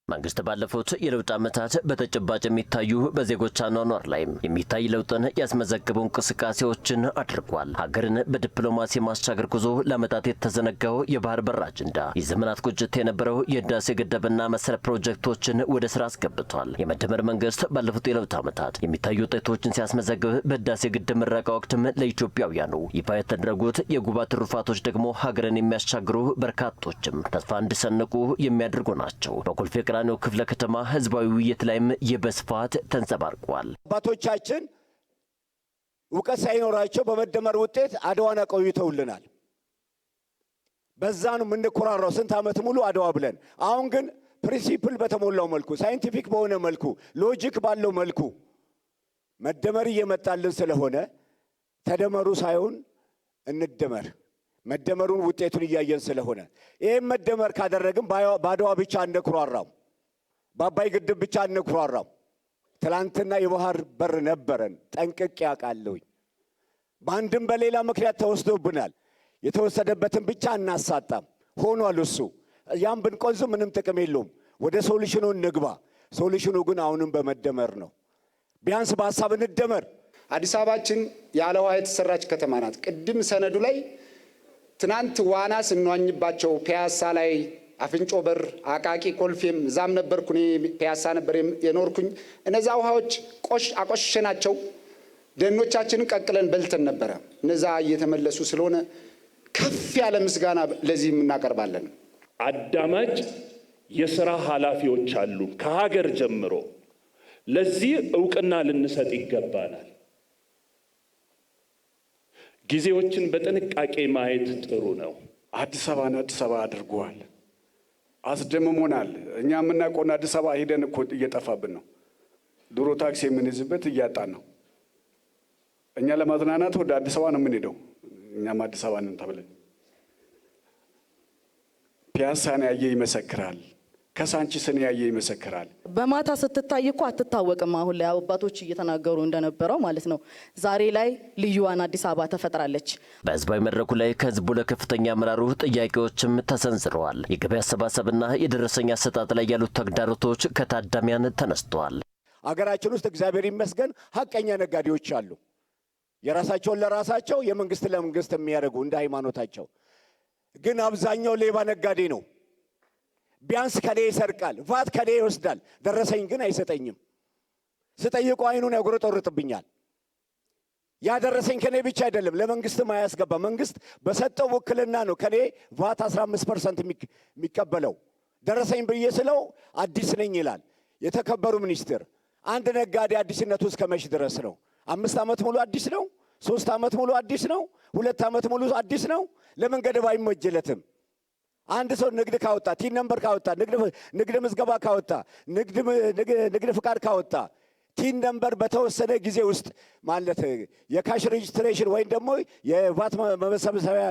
S5: መንግስት ባለፉት የለውጥ ዓመታት በተጨባጭ የሚታዩ በዜጎች አኗኗር ላይ የሚታይ ለውጥን ያስመዘገቡ እንቅስቃሴዎችን አድርጓል። ሀገርን በዲፕሎማሲ ማሻገር ጉዞ ለዓመታት የተዘነጋው የባህር በር አጀንዳ የዘመናት ቁጭት የነበረው የህዳሴ ግድብና መሰል ፕሮጀክቶችን ወደ ስራ አስገብቷል። የመደመር መንግስት ባለፉት የለውጥ ዓመታት የሚታዩ ውጤቶችን ሲያስመዘግብ በህዳሴ ግድብ ምረቃ ወቅትም ለኢትዮጵያውያኑ ይፋ የተደረጉት የጉባ ትሩፋቶች ደግሞ ሀገርን የሚያሻግሩ በርካቶችም ተስፋ እንዲሰንቁ የሚያደርጉ ናቸው። በኮልፌ ቀራኒዮ ክፍለ ከተማ ህዝባዊ ውይይት ላይም በስፋት ተንጸባርቋል።
S6: አባቶቻችን እውቀት ሳይኖራቸው በመደመር ውጤት አድዋን አቆይተውልናል። በዛ ነው የምንኮራራው ስንት ዓመት ሙሉ አድዋ ብለን። አሁን ግን ፕሪንሲፕል በተሞላው መልኩ ሳይንቲፊክ በሆነ መልኩ ሎጂክ ባለው መልኩ መደመር እየመጣልን ስለሆነ ተደመሩ ሳይሆን እንደመር መደመሩን ውጤቱን እያየን ስለሆነ ይህም መደመር ካደረግን በአድዋ ብቻ አንኩራራም፣ በአባይ ግድብ ብቻ አንኩራራም። ትላንትና የባህር በር ነበረን፣ ጠንቅቄ አውቃለሁኝ። በአንድም በሌላ ምክንያት ተወስዶብናል። የተወሰደበትን ብቻ እናሳጣም ሆኗል። እሱ ያም ብንቆንዙ ምንም ጥቅም የለውም። ወደ ሶሉሽኑ እንግባ። ሶሉሽኑ ግን አሁንም በመደመር ነው። ቢያንስ በሀሳብ እንደመር።
S7: አዲስ አበባችን ያለ ውሃ የተሰራች ከተማ ናት። ቅድም ሰነዱ ላይ ትናንት ዋና ስንዋኝባቸው ፒያሳ ላይ አፍንጮ በር፣ አቃቂ፣ ኮልፌም እዛም ነበርኩ እኔ ፒያሳ ነበር የኖርኩኝ። እነዛ ውሃዎች አቆሸናቸው። ደኖቻችንን ቀቅለን በልተን ነበረ። እነዛ እየተመለሱ ስለሆነ ከፍ ያለ ምስጋና ለዚህም እናቀርባለን።
S8: አዳማጭ የሥራ ኃላፊዎች አሉ ከሀገር ጀምሮ። ለዚህ ዕውቅና ልንሰጥ ይገባናል። ጊዜዎችን በጥንቃቄ ማየት ጥሩ ነው።
S9: አዲስ አበባን አዲስ አበባ አድርገዋል፣ አስደምሞናል። እኛ የምናውቀውን አዲስ አበባ ሄደን እኮ እየጠፋብን ነው። ድሮ ታክሲ የምንይዝበት እያጣን ነው። እኛ ለማዝናናት ወደ አዲስ አበባ ነው የምንሄደው። እኛም አዲስ አበባ ነን ተብለን ፒያሳን ያየ ይመሰክራል። ከሳንቺስን ያየ ይመሰክራል።
S12: በማታ ስትታይ እኮ አትታወቅም። አሁን ላይ አባቶች እየተናገሩ እንደነበረው ማለት ነው። ዛሬ ላይ ልዩዋን አዲስ አበባ ተፈጥራለች።
S5: በህዝባዊ መድረኩ ላይ ከህዝቡ ለከፍተኛ አመራሩ ጥያቄዎችም ተሰንዝረዋል። የገበያ አሰባሰብና የደረሰኝ አሰጣጥ ላይ ያሉት ተግዳሮቶች ከታዳሚያን ተነስተዋል።
S6: አገራችን ውስጥ እግዚአብሔር ይመስገን ሀቀኛ ነጋዴዎች አሉ። የራሳቸውን ለራሳቸው የመንግስት ለመንግስት የሚያደርጉ እንደ ሃይማኖታቸው። ግን አብዛኛው ሌባ ነጋዴ ነው። ቢያንስ ከኔ ይሰርቃል፣ ቫት ከኔ ይወስዳል፣ ደረሰኝ ግን አይሰጠኝም። ስጠይቁ አይኑን ያጉረጠርጥብኛል። ያ ደረሰኝ ከኔ ብቻ አይደለም ለመንግስትም አያስገባ። መንግስት በሰጠው ውክልና ነው ከኔ ቫት 15% የሚቀበለው። ደረሰኝ ብዬ ስለው አዲስ ነኝ ይላል። የተከበሩ ሚኒስትር፣ አንድ ነጋዴ አዲስነቱ እስከ መቼ ድረስ ነው? 5 ዓመት ሙሉ አዲስ ነው? 3 ዓመት ሙሉ አዲስ ነው? 2 ዓመት ሙሉ አዲስ ነው? ለምን ገደብ አይመጀለትም? አንድ ሰው ንግድ ካወጣ፣ ቲን ነምበር ካወጣ፣ ንግድ ምዝገባ ካወጣ፣ ንግድ ፍቃድ ካወጣ፣ ቲን ነምበር በተወሰነ ጊዜ ውስጥ ማለት የካሽ ሬጅስትሬሽን ወይም ደግሞ የቫት መሰብሰቢያ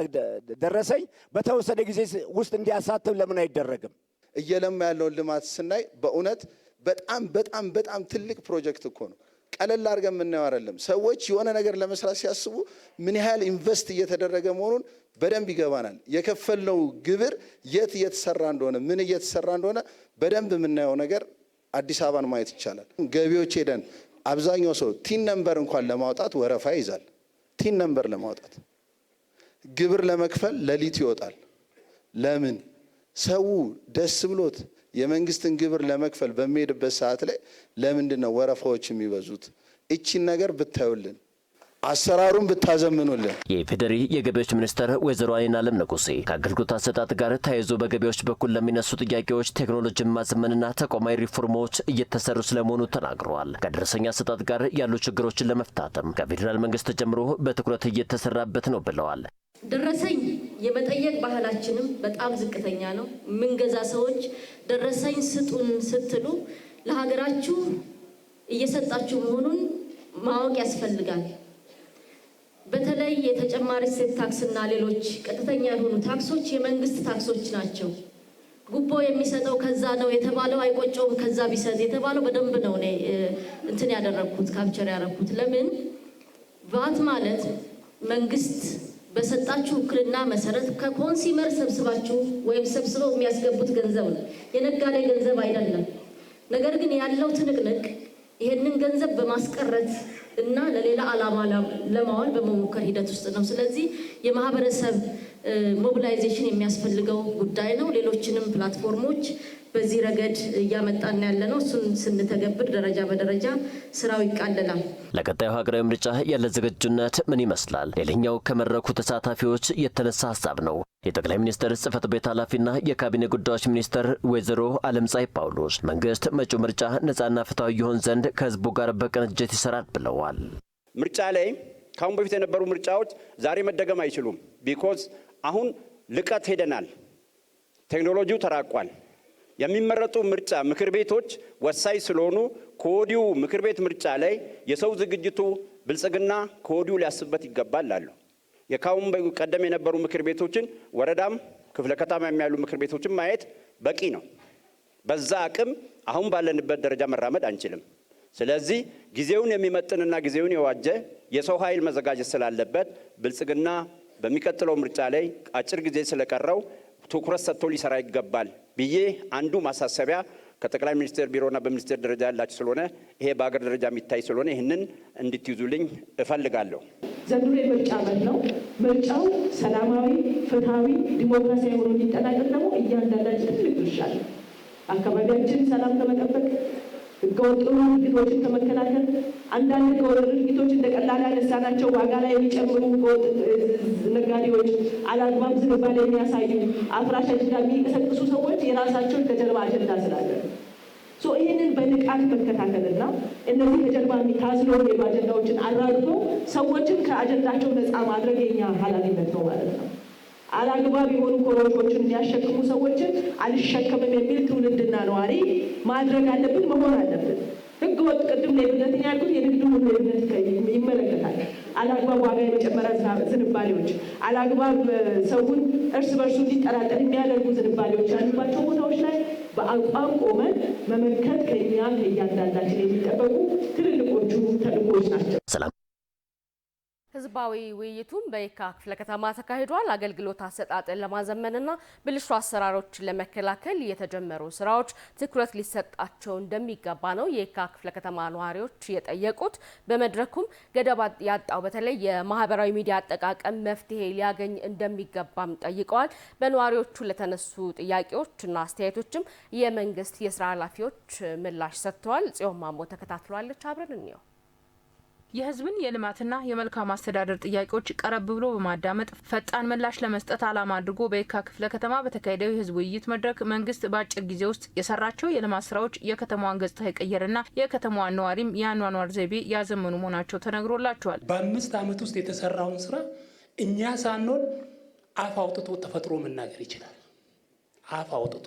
S6: ደረሰኝ በተወሰነ ጊዜ ውስጥ እንዲያሳትም ለምን አይደረግም?
S13: እየለማ ያለውን ልማት ስናይ በእውነት በጣም በጣም በጣም ትልቅ ፕሮጀክት እኮ ነው። ቀለል አድርገን የምናየው አይደለም። ሰዎች የሆነ ነገር ለመስራት ሲያስቡ ምን ያህል ኢንቨስት እየተደረገ መሆኑን በደንብ ይገባናል። የከፈልነው ግብር የት እየተሰራ እንደሆነ ምን እየተሰራ እንደሆነ በደንብ የምናየው ነገር አዲስ አበባን ማየት ይቻላል። ገቢዎች ሄደን አብዛኛው ሰው ቲን ነምበር እንኳን ለማውጣት ወረፋ ይዛል። ቲን ነምበር ለማውጣት ግብር ለመክፈል ሌሊት ይወጣል። ለምን? ሰው ደስ ብሎት የመንግስትን ግብር ለመክፈል በሚሄድበት ሰዓት ላይ ለምንድን ነው ወረፋዎች የሚበዙት? እቺን ነገር ብታዩልን፣ አሰራሩን ብታዘምኑልን።
S5: የኢፌዴሪ የገቢዎች ሚኒስትር ወይዘሮ አይናለም ንጉሴ ከአገልግሎት አሰጣጥ ጋር ተያይዞ በገቢዎች በኩል ለሚነሱ ጥያቄዎች ቴክኖሎጂን ማዘመንና ተቋማዊ ሪፎርሞች እየተሰሩ ስለመሆኑ ተናግረዋል። ከደረሰኝ አሰጣጥ ጋር ያሉ ችግሮችን ለመፍታትም ከፌዴራል መንግስት ጀምሮ በትኩረት እየተሰራበት ነው ብለዋል።
S15: ደረሰኝ የመጠየቅ ባህላችንም በጣም ዝቅተኛ ነው። የምንገዛ ሰዎች ደረሰኝ ስጡን ስትሉ ለሀገራችሁ እየሰጣችሁ መሆኑን ማወቅ ያስፈልጋል። በተለይ የተጨማሪ እሴት ታክስና ሌሎች ቀጥተኛ ያልሆኑ ታክሶች የመንግስት ታክሶች ናቸው። ጉቦ የሚሰጠው ከዛ ነው የተባለው አይቆጨውም። ከዛ ቢሰጥ የተባለው በደንብ ነው እኔ እንትን ያደረኩት ካፕቸር ያደረኩት። ለምን ቫት ማለት መንግስት በሰጣችሁ ውክልና መሰረት ከኮንሱመር ሰብስባችሁ ወይም ሰብስበው የሚያስገቡት ገንዘብ ነው። የነጋዴ ገንዘብ አይደለም። ነገር ግን ያለው ትንቅንቅ ይሄንን ገንዘብ በማስቀረት እና ለሌላ ዓላማ ለማዋል በመሞከር ሂደት ውስጥ ነው። ስለዚህ የማህበረሰብ ሞቢላይዜሽን የሚያስፈልገው ጉዳይ ነው። ሌሎችንም ፕላትፎርሞች በዚህ ረገድ እያመጣን ያለ ነው። እሱን ስንተገብር ደረጃ በደረጃ ስራው ይቃለላል።
S5: ለቀጣዩ ሀገራዊ ምርጫ ያለ ዝግጁነት ምን ይመስላል? ሌላኛው ከመድረኩ ተሳታፊዎች የተነሳ ሀሳብ ነው። የጠቅላይ ሚኒስትር ጽህፈት ቤት ኃላፊና የካቢኔ ጉዳዮች ሚኒስትር ወይዘሮ አለምፀሐይ ጳውሎስ መንግስት መጪው ምርጫ ነጻና ፍትሐዊ ይሆን ዘንድ ከህዝቡ ጋር በቅንጅት ይሰራል ብለዋል።
S16: ምርጫ ላይ ካሁን በፊት የነበሩ ምርጫዎች ዛሬ መደገም አይችሉም። ቢኮዝ አሁን ልቀት ሄደናል። ቴክኖሎጂው ተራቋል። የሚመረጡ ምርጫ ምክር ቤቶች ወሳኝ ስለሆኑ ከወዲሁ ምክር ቤት ምርጫ ላይ የሰው ዝግጅቱ ብልጽግና ከወዲሁ ሊያስብበት ይገባል አሉ። የካሁን ቀደም የነበሩ ምክር ቤቶችን ወረዳም ክፍለ ከተማ የሚያሉ ምክር ቤቶችን ማየት በቂ ነው። በዛ አቅም አሁን ባለንበት ደረጃ መራመድ አንችልም። ስለዚህ ጊዜውን የሚመጥንና ጊዜውን የዋጀ የሰው ኃይል መዘጋጀት ስላለበት ብልጽግና በሚቀጥለው ምርጫ ላይ አጭር ጊዜ ስለቀረው ትኩረት ሰጥቶ ሊሰራ ይገባል ብዬ አንዱ ማሳሰቢያ ከጠቅላይ ሚኒስትር ቢሮና በሚኒስትር ደረጃ ያላችሁ ስለሆነ ይሄ በአገር ደረጃ የሚታይ ስለሆነ ይህንን እንድትይዙልኝ እፈልጋለሁ።
S25: ዘንድሮ የምርጫ ዓመት ነው። ምርጫው ሰላማዊ፣ ፍትሃዊ፣ ዲሞክራሲያዊ ሆኖ እንዲጠናቀቅ ደግሞ እያንዳንዳችን ትልቅ ድርሻ አለ። አካባቢያችን ሰላም ከመጠበቅ፣ ህገወጥ ድርጊቶችን ከመከላከል፣ አንዳንድ ህገወጥ ድርጊቶች እንደ ቀላል ያነሳናቸው ዋጋ ላይ የሚጨምሩ ህገወጥ ነጋዴዎች፣ አላግባብ ዝንባሌ የሚያሳዩ አፍራሽ አጀንዳ የሚቀሰቅሱ ሰዎች የራሳቸውን ከጀርባ አጀንዳ ስላለ ይህንን በንቃት መከታተልና እነዚህ ከጀርባ የሚታዝለው አጀንዳዎችን አራግቦ ሰዎችን ከአጀንዳቸው ነፃ ማድረግ የኛ ኃላፊነት ነው ማለት ነው። አላግባብ የሆኑ ኮሮጆችን የሚያሸክሙ ሰዎችን አልሸከምም የሚል ትውልድና ነዋሪ ማድረግ አለብን፣ መሆን አለብን። ህገ ወጥ ቅድም ሌብነት ያልኩት የንግዱ ሌብነት ይመለከታል። አላግባብ ዋጋ የመጨመር ዝንባሌዎች፣ አላግባብ ሰውን እርስ በርሱ እንዲጠራጠር የሚያደርጉ ዝንባሌዎች ያሉባቸው ቦታዎች ላይ በአቋም ቆመን መመልከት ከእያንዳንዳችን የሚጠበቁ ትልልቆቹ ተልዕኮዎች ናቸው።
S1: ህዝባዊ ውይይቱን በየካ ክፍለ ከተማ ተካሂዷል። አገልግሎት አሰጣጥን ለማዘመንና ብልሹ አሰራሮችን ለመከላከል የተጀመሩ ስራዎች ትኩረት ሊሰጣቸው እንደሚገባ ነው የየካ ክፍለ ከተማ ነዋሪዎች የጠየቁት። በመድረኩም ገደብ ያጣው በተለይ የማህበራዊ ሚዲያ አጠቃቀም መፍትሄ ሊያገኝ እንደሚገባም ጠይቀዋል። በነዋሪዎቹ ለተነሱ ጥያቄዎችና አስተያየቶችም የመንግስት የስራ ኃላፊዎች ምላሽ ሰጥተዋል። ጽዮን ማሞ ተከታትሏለች። አብረን እንየው።
S4: የህዝብን የልማትና የመልካም አስተዳደር ጥያቄዎች ቀረብ ብሎ በማዳመጥ ፈጣን ምላሽ ለመስጠት ዓላማ አድርጎ በየካ ክፍለ ከተማ በተካሄደው የህዝብ ውይይት መድረክ መንግስት በአጭር ጊዜ ውስጥ የሰራቸው የልማት ስራዎች የከተማዋን ገጽታ የቀየረና የከተማዋን ነዋሪም የአኗኗር ዘይቤ ያዘመኑ መሆናቸው ተነግሮላቸዋል።
S10: በ5 ዓመት ውስጥ የተሰራውን ስራ እኛ ሳንሆን አፍ አውጥቶ ተፈጥሮ መናገር ይችላል። አፍ አውጥቶ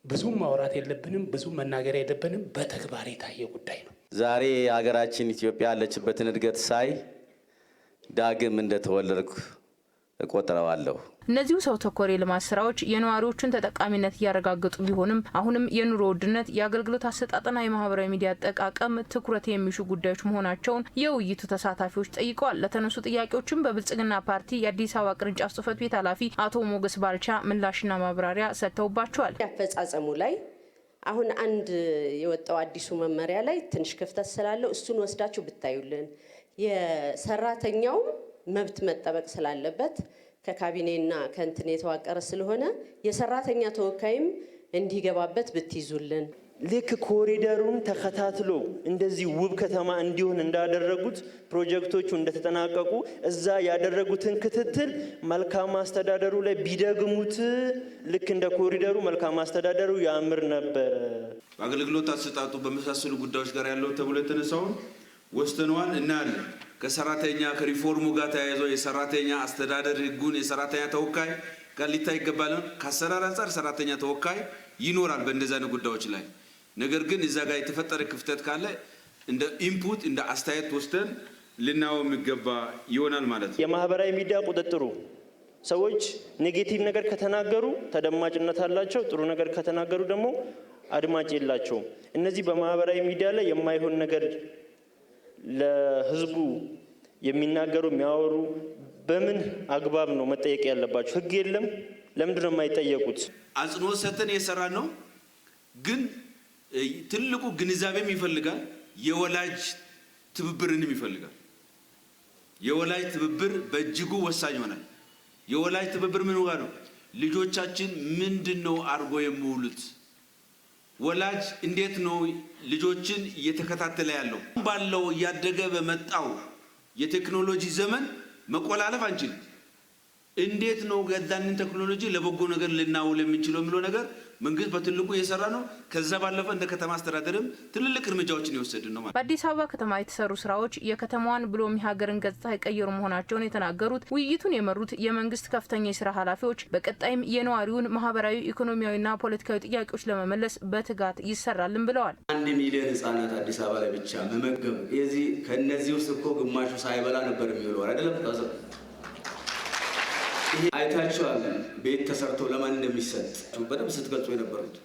S10: ብዙም ማውራት የለብንም፣ ብዙም መናገር የለብንም። በተግባር የታየ ጉዳይ ነው።
S14: ዛሬ ሀገራችን ኢትዮጵያ ያለችበትን እድገት ሳይ ዳግም እንደተወለድኩ እቆጥረዋለሁ።
S4: እነዚሁ ሰው ተኮር የልማት ስራዎች የነዋሪዎችን ተጠቃሚነት እያረጋገጡ ቢሆንም አሁንም የኑሮ ውድነት፣ የአገልግሎት አሰጣጥና የማህበራዊ ሚዲያ አጠቃቀም ትኩረት የሚሹ ጉዳዮች መሆናቸውን የውይይቱ ተሳታፊዎች ጠይቀዋል። ለተነሱ ጥያቄዎችም በብልጽግና ፓርቲ የአዲስ አበባ ቅርንጫፍ ጽህፈት ቤት ኃላፊ አቶ ሞገስ ባልቻ ምላሽና ማብራሪያ ሰጥተውባቸዋል።
S17: አፈጻጸሙ ላይ አሁን አንድ የወጣው አዲሱ መመሪያ ላይ ትንሽ ክፍተት ስላለው እሱን ወስዳችሁ ብታዩልን፣ የሰራተኛው መብት መጠበቅ ስላለበት ከካቢኔና ከእንትን የተዋቀረ ስለሆነ የሰራተኛ ተወካይም እንዲገባበት ብትይዙልን።
S18: ልክ ኮሪደሩን ተከታትሎ እንደዚህ ውብ ከተማ እንዲሆን እንዳደረጉት ፕሮጀክቶቹ እንደተጠናቀቁ እዛ ያደረጉትን ክትትል መልካም አስተዳደሩ ላይ ቢደግሙት ልክ እንደ ኮሪደሩ መልካም አስተዳደሩ ያምር ነበር።
S19: አገልግሎት አሰጣጡ በመሳሰሉ ጉዳዮች ጋር ያለው ተብሎ የተነሳውን ወስተነዋል እናያለን። ከሰራተኛ ከሪፎርሙ ጋር ተያይዞ የሰራተኛ አስተዳደር ህጉን የሰራተኛ ተወካይ ጋር ሊታይ ይገባል። ከአሰራር አንጻር ሰራተኛ ተወካይ ይኖራል በእንደዛ ጉዳዮች ላይ። ነገር ግን እዛ ጋር የተፈጠረ ክፍተት ካለ እንደ ኢንፑት እንደ አስተያየት ወስደን ልናየው የሚገባ ይሆናል ማለት ነው።
S18: የማህበራዊ ሚዲያ ቁጥጥሩ ሰዎች ኔጌቲቭ ነገር ከተናገሩ ተደማጭነት አላቸው፣ ጥሩ ነገር ከተናገሩ ደግሞ አድማጭ የላቸውም። እነዚህ በማህበራዊ ሚዲያ ላይ የማይሆን ነገር ለህዝቡ የሚናገሩ የሚያወሩ በምን አግባብ ነው መጠየቅ ያለባቸው? ህግ የለም? ለምንድን ነው የማይጠየቁት?
S19: አጽንኦት ሰጥተን የሰራ ነው። ግን ትልቁ ግንዛቤም ይፈልጋል፣ የወላጅ ትብብርንም ይፈልጋል። የወላጅ ትብብር በእጅጉ ወሳኝ ይሆናል። የወላጅ ትብብር ምን ጋር ነው? ልጆቻችን ምንድነው አርጎ የሚውሉት? ወላጅ እንዴት ነው ልጆችን እየተከታተለ ያለው? ባለው እያደገ በመጣው የቴክኖሎጂ ዘመን መቆላለፍ አንችልም። እንዴት ነው ገዛንን ቴክኖሎጂ ለበጎ ነገር ልናውል የምንችለው የሚለው ነገር መንግስት በትልቁ እየሰራ ነው። ከዛ ባለፈ እንደ ከተማ አስተዳደርም ትልልቅ እርምጃዎችን የወሰድን ነው ማለት።
S4: በአዲስ አበባ ከተማ የተሰሩ ስራዎች የከተማዋን ብሎም የሀገርን ገጽታ የቀየሩ መሆናቸውን የተናገሩት ውይይቱን የመሩት የመንግስት ከፍተኛ የስራ ኃላፊዎች በቀጣይም የነዋሪውን ማህበራዊ፣ ኢኮኖሚያዊና ፖለቲካዊ ጥያቄዎች ለመመለስ በትጋት ይሰራልን ብለዋል።
S20: 1 ሚሊዮን ህጻናት አዲስ አበባ ላይ ብቻ መመገብ ከነዚህ ውስጥ እኮ ግማሹ ሳይበላ ነበር የሚውለው አይደለም? ይሄ አይታችኋል። ቤት ተሰርቶ ለማን እንደሚሰጥ በደንብ ስትገልጹ የነበሩት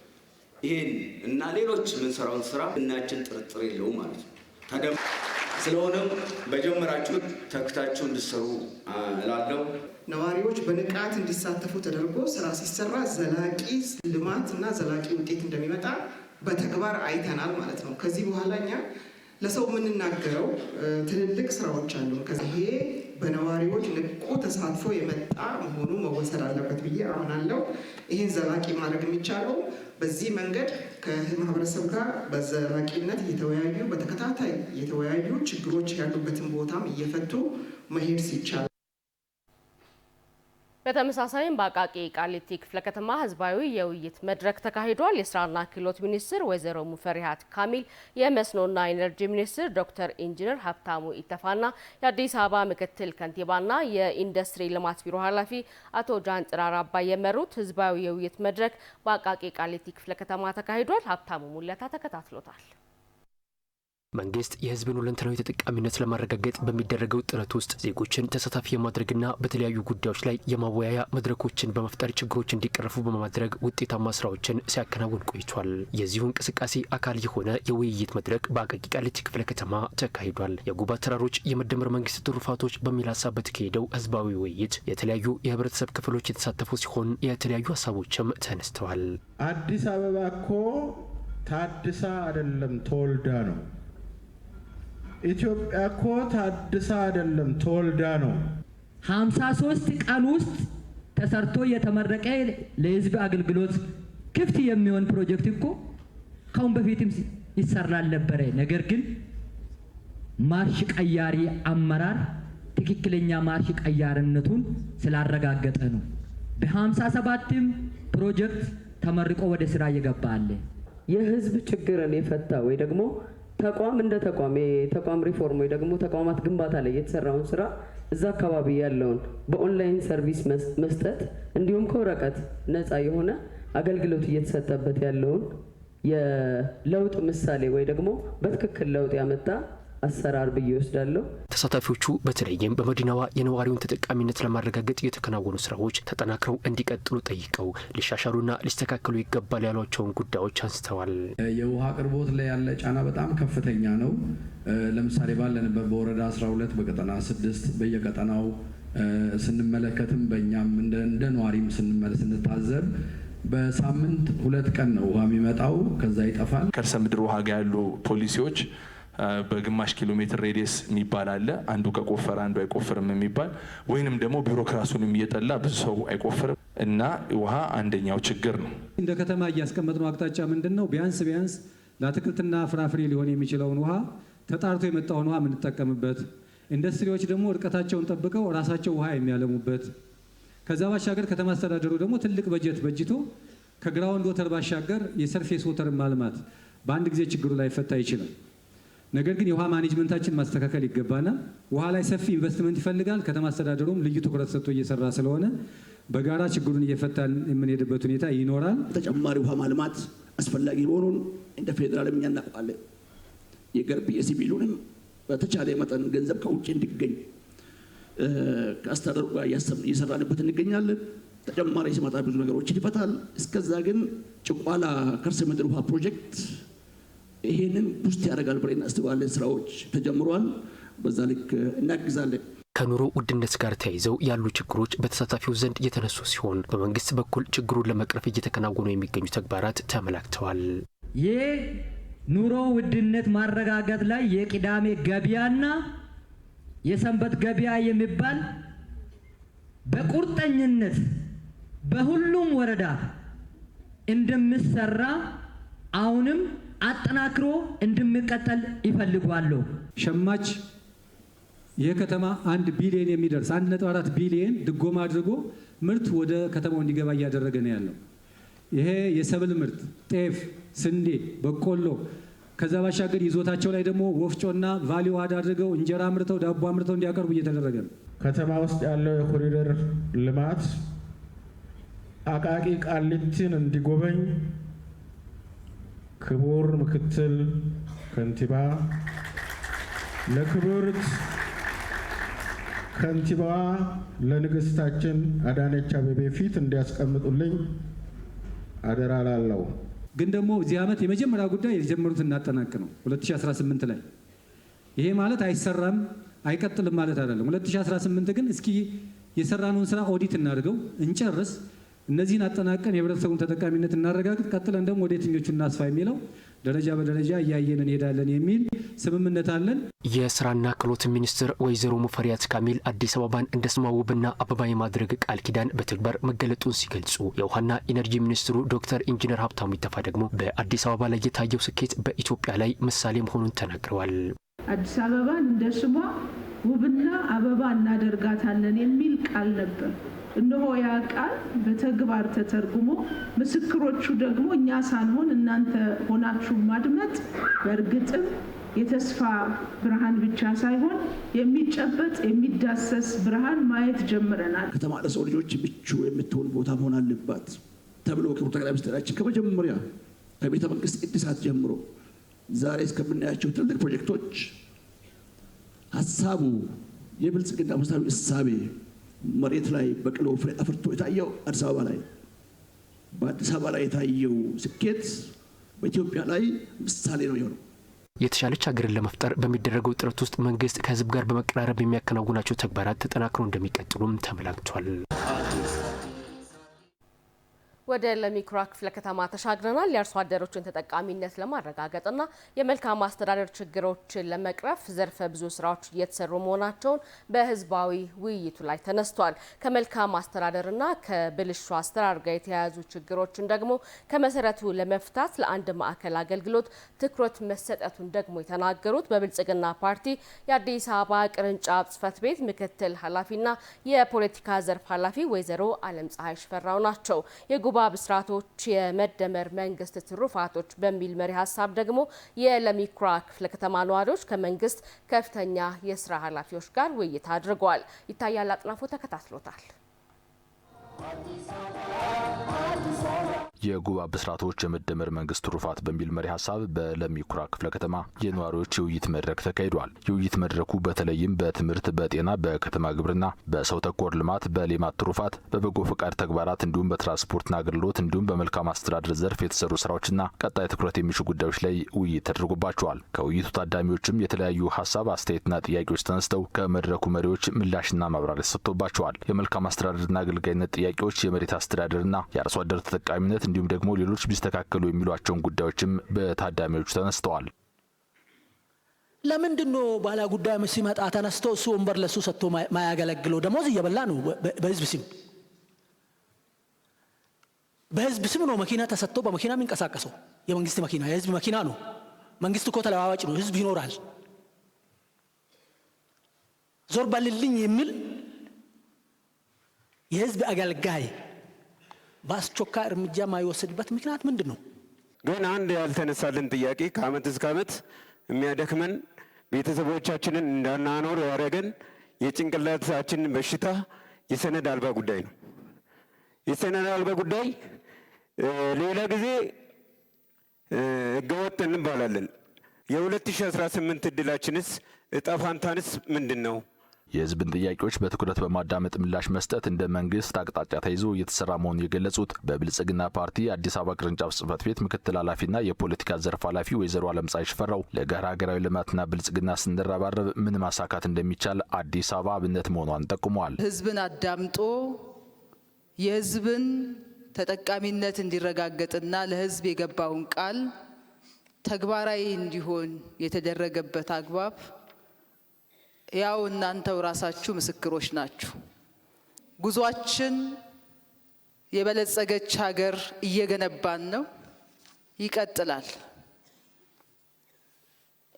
S20: ይሄን እና ሌሎች የምንሰራውን ስራ እናችን ጥርጥር የለውም ማለት ነው። ስለሆነም በጀመራችሁት ተክታችሁ እንድትሰሩ እላለሁ።
S2: ነዋሪዎች በንቃት እንዲሳተፉ ተደርጎ ስራ ሲሰራ ዘላቂ ልማት እና ዘላቂ ውጤት እንደሚመጣ በተግባር አይተናል ማለት ነው። ከዚህ በኋላ እኛ ለሰው የምንናገረው ትልልቅ ስራዎች አሉ። ከዚህ በነዋሪዎች ንቁ ተሳትፎ የመጣ መሆኑ መወሰድ አለበት ብዬ አምናለሁ። ይህን ዘላቂ ማድረግ የሚቻለው በዚህ መንገድ ከማህበረሰብ ጋር በዘላቂነት እየተወያዩ በተከታታይ እየተወያዩ ችግሮች ያሉበትን ቦታም እየፈቱ መሄድ ሲቻል
S1: በተመሳሳይም በአቃቂ ቃሊቲ ክፍለ ከተማ ህዝባዊ የውይይት መድረክ ተካሂዷል። የስራና ክህሎት ሚኒስትር ወይዘሮ ሙፈሪሃት ካሚል፣ የመስኖና ኢነርጂ ሚኒስትር ዶክተር ኢንጂነር ሀብታሙ ኢተፋና የአዲስ አበባ ምክትል ከንቲባና የኢንዱስትሪ ልማት ቢሮ ኃላፊ አቶ ጃንጥራር አባይ የመሩት ህዝባዊ የውይይት መድረክ በአቃቂ ቃሊቲ ክፍለ ከተማ ተካሂዷል። ሀብታሙ ሙለታ ተከታትሎታል።
S11: መንግስት የህዝብን ሁለንተናዊ ተጠቃሚነት ለማረጋገጥ በሚደረገው ጥረት ውስጥ ዜጎችን ተሳታፊ የማድረግና በተለያዩ ጉዳዮች ላይ የማወያያ መድረኮችን በመፍጠር ችግሮች እንዲቀረፉ በማድረግ ውጤታማ ስራዎችን ሲያከናውን ቆይቷል። የዚሁ እንቅስቃሴ አካል የሆነ የውይይት መድረክ በአቃቂ ቃሊቲ ክፍለ ከተማ ተካሂዷል። የጉባ ተራሮች የመደመር መንግስት ትሩፋቶች በሚል ሀሳብ በተካሄደው ህዝባዊ ውይይት የተለያዩ የህብረተሰብ ክፍሎች የተሳተፉ ሲሆን የተለያዩ ሀሳቦችም ተነስተዋል።
S21: አዲስ አበባ እኮ ታድሳ አይደለም ተወልዳ ነው። ኢትዮጵያ እኮ ታድሳ አይደለም ተወልዳ ነው።
S22: 53 ቀን ውስጥ ተሰርቶ የተመረቀ ለህዝብ አገልግሎት ክፍት የሚሆን ፕሮጀክት እኮ ካሁን በፊትም ይሰራል ነበረ። ነገር ግን ማርሽ ቀያሪ አመራር ትክክለኛ ማርሽ ቀያሪነቱን ስላረጋገጠ ነው። በ57ም ፕሮጀክት ተመርቆ ወደ ስራ እየገባ አለ።
S24: የህዝብ ችግርን የፈታ ወይ ደግሞ ተቋም እንደ ተቋም ሪፎርም ወይ ደግሞ ተቋማት ግንባታ ላይ የተሰራውን ስራ እዛ አካባቢ ያለውን በኦንላይን ሰርቪስ መስጠት እንዲሁም ከወረቀት ነፃ የሆነ አገልግሎት እየተሰጠበት ያለውን የለውጥ ምሳሌ ወይ ደግሞ በትክክል ለውጥ ያመጣ አሰራር ብዬ ወስዳለሁ።
S11: ተሳታፊዎቹ በተለይም በመዲናዋ የነዋሪውን ተጠቃሚነት ለማረጋገጥ የተከናወኑ ስራዎች ተጠናክረው እንዲቀጥሉ ጠይቀው ሊሻሻሉና ሊስተካከሉ ይገባል ያሏቸውን ጉዳዮች አንስተዋል።
S26: የውሃ አቅርቦት ላይ ያለ ጫና በጣም ከፍተኛ ነው። ለምሳሌ ባለንበት በወረዳ 12 በቀጠና 6 በየቀጠናው ስንመለከትም በእኛም እንደ ነዋሪም ስንታዘብ በሳምንት 2 ቀን ነው ውሃ የሚመጣው፣ ከዛ ይጠፋል።
S27: ከርሰ ምድር ውሃ ጋር ያሉ ፖሊሲዎች በግማሽ ኪሎ ሜትር ሬዲየስ የሚባል አለ። አንዱ ከቆፈረ አንዱ አይቆፍርም የሚባል ወይንም ደግሞ ቢሮክራሲውንም እየጠላ ብዙ ሰው አይቆፍርም እና ውሃ አንደኛው ችግር ነው።
S28: እንደ ከተማ እያስቀመጥነው አቅጣጫ ምንድነው? ቢያንስ ለአትክልትና ፍራፍሬ ሊሆን የሚችለውን ውሃ ተጣርቶ የመጣውን ውሃ የምንጠቀምበት፣ ኢንዱስትሪዎች ደግሞ እርቀታቸውን ጠብቀው ራሳቸው ውሃ የሚያለሙበት፣ ከዛ ባሻገር ከተማ አስተዳደሩ ደግሞ ትልቅ በጀት በጅቶ ከግራውንድ ወተር ባሻገር የሰርፌስ ወተር ማልማት በአንድ ጊዜ ችግሩ ላይ ፈታ ይችላል። ነገር ግን የውሃ ማኔጅመንታችን ማስተካከል ይገባናል። ውሃ ላይ ሰፊ ኢንቨስትመንት ይፈልጋል። ከተማ አስተዳደሩም ልዩ ትኩረት ሰጥቶ እየሰራ ስለሆነ በጋራ ችግሩን እየፈታን የምንሄድበት ሁኔታ ይኖራል።
S29: ተጨማሪ ውሃ ማልማት አስፈላጊ መሆኑን እንደ ፌዴራልም እኛ እናውቃለን። የገርቢ የሲቪሉንም በተቻለ መጠን ገንዘብ ከውጭ እንዲገኝ ከአስተዳደሩ ጋር እየሰራንበት እንገኛለን። ተጨማሪ ሲመጣ ብዙ ነገሮችን ይፈታል። እስከዛ ግን ጭቋላ ከርሰ ምድር ውሃ ፕሮጀክት ይሄንን ቡስት ያደርጋል ብለን እናስባለን። ስራዎች ተጀምሯል። በዛ ልክ እናግዛለን።
S11: ከኑሮ ውድነት ጋር ተያይዘው ያሉ ችግሮች በተሳታፊው ዘንድ የተነሱ ሲሆን በመንግስት በኩል ችግሩን ለመቅረፍ እየተከናወኑ የሚገኙ ተግባራት ተመላክተዋል።
S22: የኑሮ ውድነት ማረጋጋት ላይ የቅዳሜ ገበያና የሰንበት ገበያ የሚባል በቁርጠኝነት በሁሉም ወረዳ እንደምሰራ አሁንም አጠናክሮ እንደሚቀጥል ይፈልጋሉ።
S28: ሸማች የከተማ 1 ቢሊዮን የሚደርስ 1.4 ቢሊዮን ድጎማ አድርጎ ምርት ወደ ከተማው እንዲገባ እያደረገ ነው ያለው። ይሄ የሰብል ምርት ጤፍ፣ ስንዴ፣ በቆሎ ከዛ ባሻገር ይዞታቸው ላይ ደግሞ ወፍጮና ቫልዩ አድ አድርገው እንጀራ አምርተው ዳቦ አምርተው እንዲያቀርቡ እየተደረገ ነው።
S21: ከተማ ውስጥ ያለው የኮሪደር ልማት አቃቂ ቃሊቲን እንዲጎበኝ ክቡር ምክትል ከንቲባ ለክብርት ከንቲባዋ ለንግስታችን አዳነች አቤቤ ፊት እንዲያስቀምጡልኝ አደራ ላለው።
S28: ግን ደግሞ እዚህ ዓመት የመጀመሪያ ጉዳይ የጀመሩት እናጠናቅ ነው። 2018 ላይ ይሄ ማለት አይሰራም አይቀጥልም ማለት አይደለም። 2018 ግን እስኪ የሰራነውን ስራ ኦዲት እናድርገው እንጨርስ፣ እነዚህን አጠናቀን የህብረተሰቡን ተጠቃሚነት እናረጋግጥ፣ ቀጥለን ደግሞ ወደ የትኞቹ እናስፋ የሚለው ደረጃ በደረጃ እያየን እንሄዳለን የሚል ስምምነት አለን።
S11: የስራና ክህሎት ሚኒስትር ወይዘሮ ሙፈሪያት ካሚል አዲስ አበባን እንደ ስሟ ውብና አበባ የማድረግ ቃል ኪዳን በተግባር መገለጡን ሲገልጹ፣ የውሃና ኢነርጂ ሚኒስትሩ ዶክተር ኢንጂነር ሀብታሙ ኢተፋ ደግሞ በአዲስ አበባ ላይ የታየው ስኬት በኢትዮጵያ ላይ ምሳሌ መሆኑን ተናግረዋል።
S3: አዲስ አበባን እንደ ስሟ ውብና አበባ እናደርጋታለን የሚል ቃል ነበር። እነሆ ያ ቃል በተግባር ተተርጉሞ ምስክሮቹ ደግሞ እኛ ሳንሆን እናንተ ሆናችሁ ማድመጥ በእርግጥም የተስፋ ብርሃን ብቻ ሳይሆን የሚጨበጥ የሚዳሰስ ብርሃን ማየት ጀምረናል።
S29: ከተማ ለሰው ልጆች ምቹ የምትሆን ቦታ መሆን አለባት ተብሎ ክቡር ጠቅላይ ሚኒስትራችን ከመጀመሪያ ከቤተ መንግስት እድሳት ጀምሮ ዛሬ እስከምናያቸው ትልቅ ፕሮጀክቶች ሀሳቡ የብልጽግና መሰረታዊ እሳቤ መሬት ላይ በቅሎ ፍሬ አፍርቶ የታየው አዲስ አበባ ላይ በአዲስ አበባ ላይ የታየው ስኬት በኢትዮጵያ ላይ ምሳሌ ነው የሆነው።
S11: የተሻለች ሀገርን ለመፍጠር በሚደረገው ጥረት ውስጥ መንግስት ከህዝብ ጋር በመቀራረብ የሚያከናውናቸው ተግባራት ተጠናክረው እንደሚቀጥሉም ተመላክቷል።
S1: ወደ ለሚኩራ ክፍለ ከተማ ተሻግረናል። የአርሶ አደሮችን ተጠቃሚነት ለማረጋገጥና የመልካም አስተዳደር ችግሮችን ለመቅረፍ ዘርፈ ብዙ ስራዎች እየተሰሩ መሆናቸውን በህዝባዊ ውይይቱ ላይ ተነስቷል። ከመልካም አስተዳደርና ከብልሹ አስተዳደር ጋር የተያያዙ ችግሮችን ደግሞ ከመሰረቱ ለመፍታት ለአንድ ማዕከል አገልግሎት ትኩረት መሰጠቱን ደግሞ የተናገሩት በብልጽግና ፓርቲ የአዲስ አበባ ቅርንጫፍ ጽህፈት ቤት ምክትል ኃላፊና የፖለቲካ ዘርፍ ኃላፊ ወይዘሮ አለም ፀሐይ ሽፈራው ናቸው። የጉባ ብስራቶች የመደመር መንግስት ትሩፋቶች በሚል መሪ ሀሳብ ደግሞ የለሚኩራ ክፍለ ከተማ ነዋሪዎች ከመንግስት ከፍተኛ የስራ ኃላፊዎች ጋር ውይይት አድርገዋል። ይታያል አጥናፎ ተከታትሎታል።
S6: የጉባ ብስራቶች የመደመር መንግስት ትሩፋት በሚል መሪ ሀሳብ በለሚኩራ ክፍለ ከተማ የነዋሪዎች የውይይት መድረክ ተካሂዷል። የውይይት መድረኩ በተለይም በትምህርት፣ በጤና፣ በከተማ ግብርና፣ በሰው ተኮር ልማት፣ በሌማት ትሩፋት፣ በበጎ ፈቃድ ተግባራት እንዲሁም በትራንስፖርትና አገልግሎት እንዲሁም በመልካም አስተዳደር ዘርፍ የተሰሩ ስራዎችና ቀጣይ ትኩረት የሚሹ ጉዳዮች ላይ ውይይት ተደርጎባቸዋል። ከውይይቱ ታዳሚዎችም የተለያዩ ሀሳብ አስተያየትና ጥያቄዎች ተነስተው ከመድረኩ መሪዎች ምላሽና ማብራሪያ ተሰጥቶባቸዋል። የመልካም አስተዳደርና አገልጋይነት ጥያቄዎች፣ የመሬት አስተዳደርና የአርሶ አደር ተጠቃሚነት እንዲሁም ደግሞ ሌሎች ቢስተካከሉ የሚሏቸውን ጉዳዮችም በታዳሚዎቹ ተነስተዋል።
S7: ለምንድነው ባለ ጉዳይ ሲመጣ ተነስቶ እሱ ወንበር ለሱ ሰጥቶ ማያገለግለው? ደሞዝ እየበላ ነው በህዝብ ስም። በህዝብ ስም ነው መኪና ተሰጥቶ በመኪና የሚንቀሳቀሰው። የመንግስት መኪና የህዝብ መኪና ነው። መንግስት እኮ ተለዋዋጭ ነው። ህዝብ ይኖራል። ዞር በልልኝ የሚል የህዝብ አገልጋይ በአስቸኳይ እርምጃ ማይወሰድበት ምክንያት ምንድን ነው?
S8: ግን አንድ ያልተነሳልን ጥያቄ ከአመት እስከ አመት የሚያደክመን ቤተሰቦቻችንን እንዳናኖር ያደረገን የጭንቅላታችን በሽታ የሰነድ አልባ ጉዳይ ነው። የሰነድ አልባ ጉዳይ ሌላ ጊዜ ህገወጥ እንባላለን። የ2018 እድላችንስ እጣ ፋንታንስ ምንድን ነው?
S6: የህዝብን ጥያቄዎች በትኩረት በማዳመጥ ምላሽ መስጠት እንደ መንግስት አቅጣጫ ተይዞ እየተሰራ መሆኑን የገለጹት በብልጽግና ፓርቲ አዲስ አበባ ቅርንጫፍ ጽህፈት ቤት ምክትል ኃላፊና የፖለቲካ ዘርፍ ኃላፊ ወይዘሮ አለም ፀሐይ ሽፈራው ለጋራ ሀገራዊ ልማትና ብልጽግና ስንረባረብ ምን ማሳካት እንደሚቻል አዲስ አበባ አብነት መሆኗን ጠቁመዋል።
S9: ህዝብን አዳምጦ የህዝብን ተጠቃሚነት እንዲረጋገጥና ለህዝብ የገባውን ቃል ተግባራዊ እንዲሆን የተደረገበት አግባብ ያው እናንተው ራሳችሁ ምስክሮች ናችሁ። ጉዟችን የበለጸገች ሀገር እየገነባን ነው፣ ይቀጥላል።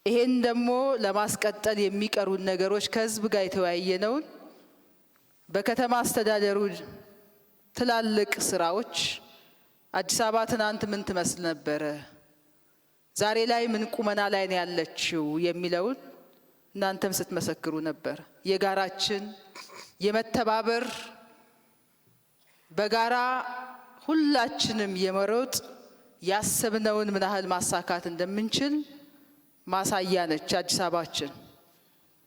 S9: ይሄን ደግሞ ለማስቀጠል የሚቀሩን ነገሮች ከህዝብ ጋር የተወያየነውን በከተማ አስተዳደሩ ትላልቅ ስራዎች አዲስ አበባ ትናንት ምን ትመስል ነበረ፣ ዛሬ ላይ ምን ቁመና ላይ ነው ያለችው የሚለውን እናንተም ስትመሰክሩ ነበር። የጋራችን የመተባበር በጋራ ሁላችንም የመሮጥ ያሰብነውን ምን ያህል ማሳካት እንደምንችል ማሳያ ነች አዲስ አበባችን።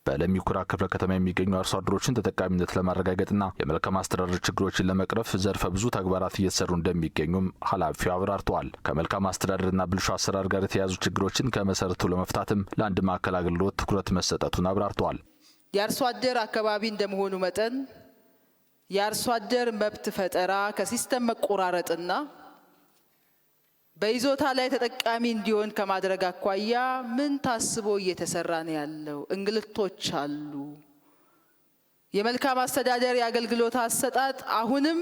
S6: በለሚ ኩራ ክፍለ ከተማ የሚገኙ አርሶ አደሮችን ተጠቃሚነት ለማረጋገጥና የመልካም አስተዳደር ችግሮችን ለመቅረፍ ዘርፈ ብዙ ተግባራት እየተሰሩ እንደሚገኙም ኃላፊው አብራርተዋል። ከመልካም አስተዳደርና ብልሹ አሰራር ጋር የተያያዙ ችግሮችን ከመሰረቱ ለመፍታትም ለአንድ ማዕከል አገልግሎት ትኩረት መሰጠቱን አብራርተዋል።
S9: የአርሶ አደር አካባቢ እንደመሆኑ መጠን የአርሶ አደር መብት ፈጠራ ከሲስተም መቆራረጥና በይዞታ ላይ ተጠቃሚ እንዲሆን ከማድረግ አኳያ ምን ታስቦ እየተሰራ ነው ያለው? እንግልቶች አሉ። የመልካም አስተዳደር የአገልግሎት አሰጣጥ አሁንም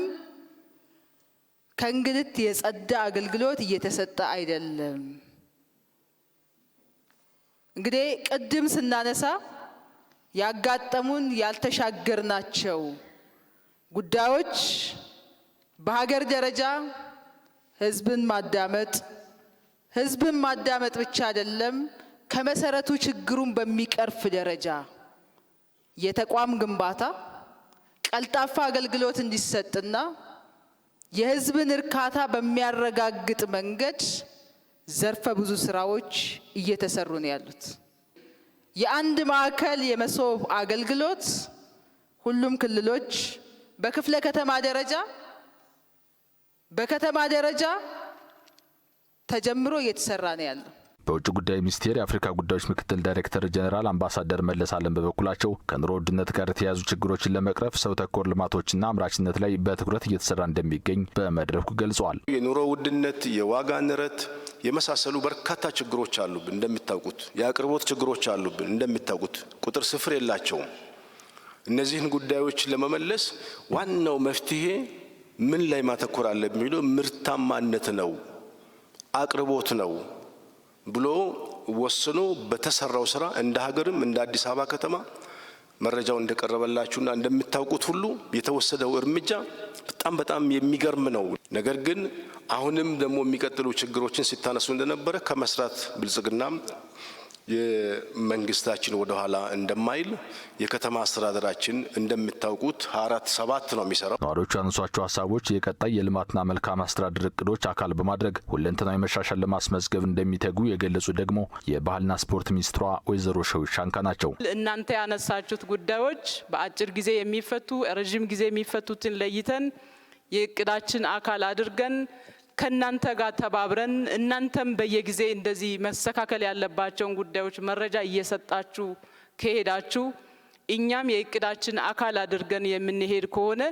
S9: ከእንግልት የጸዳ አገልግሎት እየተሰጠ አይደለም። እንግዲህ ቅድም ስናነሳ ያጋጠሙን ያልተሻገርናቸው ጉዳዮች በሀገር ደረጃ ህዝብን ማዳመጥ ብቻ አይደለም፣ ከመሰረቱ ችግሩን በሚቀርፍ ደረጃ የተቋም ግንባታ ቀልጣፋ አገልግሎት እንዲሰጥና የህዝብን እርካታ በሚያረጋግጥ መንገድ ዘርፈ ብዙ ስራዎች እየተሰሩ ነው ያሉት። የአንድ ማዕከል የመሶብ አገልግሎት ሁሉም ክልሎች በክፍለ ከተማ ደረጃ ተጀምሮ እየተሰራ ነው ያለው።
S6: በውጭ ጉዳይ ሚኒስቴር የአፍሪካ ጉዳዮች ምክትል ዳይሬክተር ጀነራል አምባሳደር መለስ አለም በበኩላቸው ከኑሮ ውድነት ጋር የተያያዙ ችግሮችን ለመቅረፍ ሰው ተኮር ልማቶችና አምራችነት ላይ በትኩረት እየተሰራ እንደሚገኝ በመድረኩ ገልጸዋል።
S5: የኑሮ ውድነት፣ የዋጋ ንረት የመሳሰሉ በርካታ ችግሮች አሉብን። እንደሚታውቁት የአቅርቦት ችግሮች አሉብን። እንደሚታውቁት ቁጥር ስፍር የላቸውም። እነዚህን ጉዳዮች ለመመለስ ዋናው መፍትሄ ምን ላይ ማተኮር አለ የሚለው ምርታማነት ነው፣ አቅርቦት ነው ብሎ ወስኖ በተሰራው ስራ እንደ ሀገርም እንደ አዲስ አበባ ከተማ መረጃው እንደቀረበላችሁና እንደምታውቁት ሁሉ የተወሰደው እርምጃ በጣም የሚገርም ነው። ነገር ግን አሁንም ደግሞ የሚቀጥሉ ችግሮችን ሲታነሱ እንደነበረ ከመስራት ብልጽግና የመንግስታችን ወደ ኋላ እንደማይል የከተማ አስተዳደራችን እንደምታውቁት 4-7 ነው የሚሰራው።
S6: ነዋሪዎቹ ያነሷቸው ሀሳቦች የቀጣይ የልማትና መልካም አስተዳደር እቅዶች አካል በማድረግ ሁለንተናዊ መሻሻል ለማስመዝገብ እንደሚተጉ የገለጹ ደግሞ የባህልና ስፖርት ሚኒስትሯ ወይዘሮ ሸዊት ሻንካ ናቸው።
S10: እናንተ ያነሳችሁት ጉዳዮች በአጭር ጊዜ የሚፈቱ ረጅም ጊዜ የሚፈቱትን ለይተን የእቅዳችን አካል አድርገን ከናንተ ጋር ተባብረን እናንተም በየጊዜ እንደዚህ መስተካከል ያለባቸውን ጉዳዮች መረጃ እየሰጣችሁ ከሄዳችሁ እኛም የእቅዳችን አካል አድርገን የምንሄድ ከሆነ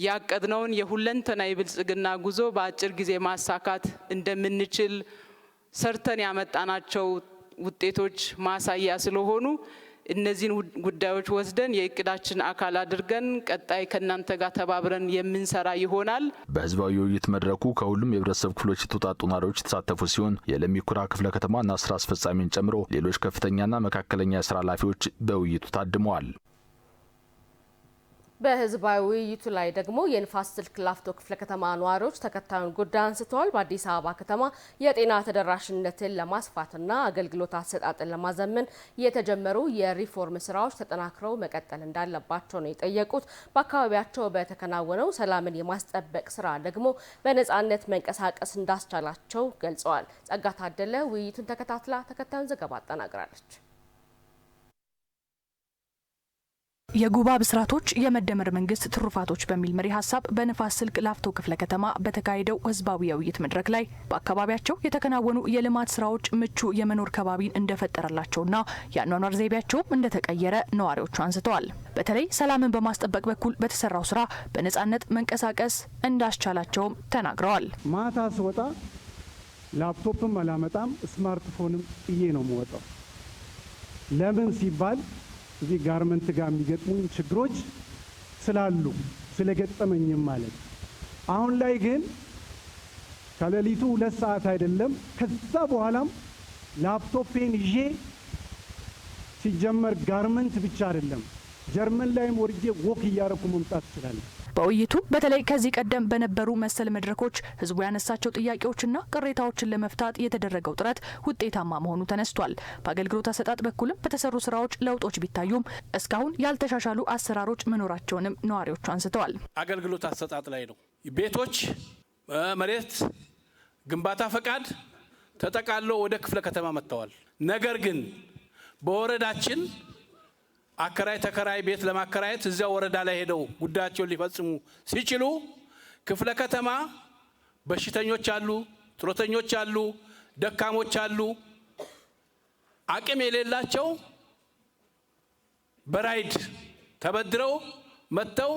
S10: ያቀድነውን የሁለንተናዊ ብልጽግና ጉዞ በአጭር ጊዜ ማሳካት እንደምንችል ሰርተን ያመጣናቸው ውጤቶች ማሳያ ስለሆኑ እነዚህን ጉዳዮች ወስደን የእቅዳችን አካል አድርገን ቀጣይ ከናንተ ጋር ተባብረን የምንሰራ ይሆናል።
S6: በህዝባዊ ውይይት መድረኩ ከሁሉም የህብረተሰብ ክፍሎች የተውጣጡ ነዋሪዎች የተሳተፉ ሲሆን የለሚ ኩራ ክፍለ ከተማና ስራ አስፈጻሚን ጨምሮ ሌሎች ከፍተኛና መካከለኛ የስራ ኃላፊዎች በውይይቱ ታድመዋል።
S1: በህዝባዊ ውይይቱ ላይ ደግሞ የንፋስ ስልክ ላፍቶ ክፍለ ከተማ ነዋሪዎች ተከታዩን ጉዳይ አንስተዋል። በአዲስ አበባ ከተማ የጤና ተደራሽነትን ለማስፋትና አገልግሎት አሰጣጥን ለማዘመን የተጀመሩ የሪፎርም ስራዎች ተጠናክረው መቀጠል እንዳለባቸው ነው የጠየቁት። በአካባቢያቸው በተከናወነው ሰላምን የማስጠበቅ ስራ ደግሞ በነጻነት መንቀሳቀስ እንዳስቻላቸው ገልጸዋል። ጸጋ ታደለ ውይይቱን ተከታትላ ተከታዩን ዘገባ አጠናቅራለች።
S12: የጉባ ብስራቶች የመደመር መንግስት ትሩፋቶች በሚል መሪ ሀሳብ በንፋስ ስልክ ላፍቶ ክፍለ ከተማ በተካሄደው ህዝባዊ የውይይት መድረክ ላይ በአካባቢያቸው የተከናወኑ የልማት ስራዎች ምቹ የመኖር ከባቢን እንደፈጠረላቸውና የአኗኗር ዘይቤያቸውም እንደተቀየረ ነዋሪዎቹ አንስተዋል። በተለይ ሰላምን በማስጠበቅ በኩል በተሰራው ስራ በነጻነት መንቀሳቀስ እንዳስቻላቸውም ተናግረዋል።
S13: ማታ ስወጣ ላፕቶፕም አላመጣም፣ ስማርትፎንም ይሄ ነው የምወጣው። ለምን ሲባል እዚህ ጋርመንት ጋር የሚገጥሙኝ ችግሮች ስላሉ ስለገጠመኝም ማለት። አሁን ላይ ግን ከሌሊቱ 2 ሰዓት አይደለም ከዛ በኋላም ላፕቶፔን ይዤ ሲጀመር ጋርመንት ብቻ አይደለም ጀርመን ላይም ወርጄ ወክ እያረኩ መምጣት ይችላል።
S12: በውይይቱ በተለይ ከዚህ ቀደም በነበሩ መሰል መድረኮች ህዝቡ ያነሳቸው ጥያቄዎችና ቅሬታዎችን ለመፍታት የተደረገው ጥረት ውጤታማ መሆኑ ተነስቷል። በአገልግሎት አሰጣጥ በኩልም በተሰሩ ስራዎች ለውጦች ቢታዩም እስካሁን ያልተሻሻሉ አሰራሮች መኖራቸውንም ነዋሪዎቹ አንስተዋል።
S14: አገልግሎት አሰጣጥ ላይ ነው። ቤቶች፣ መሬት፣ ግንባታ ፈቃድ ተጠቃሎ ወደ ክፍለ ከተማ መጥተዋል። ነገር ግን በወረዳችን አከራይ ተከራይ ቤት ለማከራየት እዚያው ወረዳ ላይ ሄደው ጉዳያቸውን ሊፈጽሙ ሲችሉ ክፍለ ከተማ በሽተኞች አሉ፣ ጡረተኞች አሉ፣ ደካሞች አሉ፣ አቅም የሌላቸው በራይድ ተበድረው መተው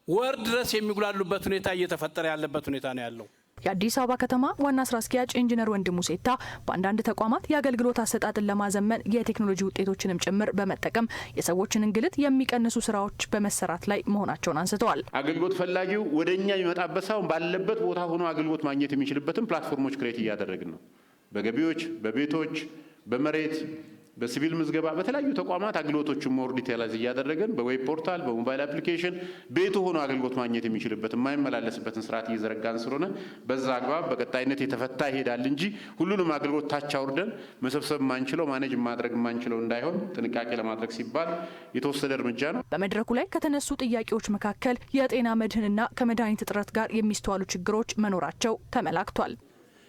S14: ወር ድረስ የሚጉላሉበት ሁኔታ እየተፈጠረ ያለበት ሁኔታ ነው ያለው።
S12: የአዲስ አበባ ከተማ ዋና ስራ አስኪያጅ ኢንጂነር ወንድሙ ሴታ በአንዳንድ ተቋማት የአገልግሎት አሰጣጥን ለማዘመን የቴክኖሎጂ ውጤቶችንም ጭምር በመጠቀም የሰዎችን እንግልት የሚቀንሱ ስራዎች በመሰራት ላይ መሆናቸውን አንስተዋል።
S4: አገልግሎት ፈላጊው ወደኛ የሚመጣበት ሳይሆን ባለበት ቦታ ሆኖ አገልግሎት ማግኘት የሚችልበትን ፕላትፎርሞች ክሬት እያደረግን ነው። በገቢዎች፣ በቤቶች፣ በመሬት፣ በሲቪል ምዝገባ በተለያዩ ተቋማት አገልግሎቶችን ሞር ዲቴላይዝ እያደረገን በዌብ ፖርታል በሞባይል አፕሊኬሽን ቤቱ ሆኖ አገልግሎት ማግኘት የሚችልበት የማይመላለስበትን ስርዓት እየዘረጋን ስለሆነ በዛ አግባብ በቀጣይነት የተፈታ ይሄዳል እንጂ ሁሉንም አገልግሎት ታች አውርደን መሰብሰብ ማንችለው ማኔጅ ማድረግ ማንችለው እንዳይሆን ጥንቃቄ ለማድረግ ሲባል የተወሰደ እርምጃ ነው።
S12: በመድረኩ ላይ ከተነሱ ጥያቄዎች መካከል የጤና መድህንና ከመድኃኒት እጥረት ጋር የሚስተዋሉ ችግሮች መኖራቸው ተመላክቷል።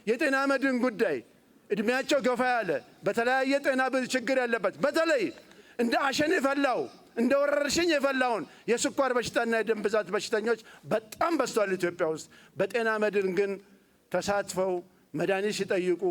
S15: የጤና መድህን ጉዳይ እድሜያቸው ገፋ ያለ በተለያየ ጤና ችግር ያለበት በተለይ እንደ አሸን የፈላው እንደ ወረርሽኝ የፈላውን የስኳር በሽታና የደም ብዛት በሽተኞች በጣም በዝተዋል ኢትዮጵያ ውስጥ። በጤና መድህን ግን ተሳትፈው መድኃኒት ሲጠይቁ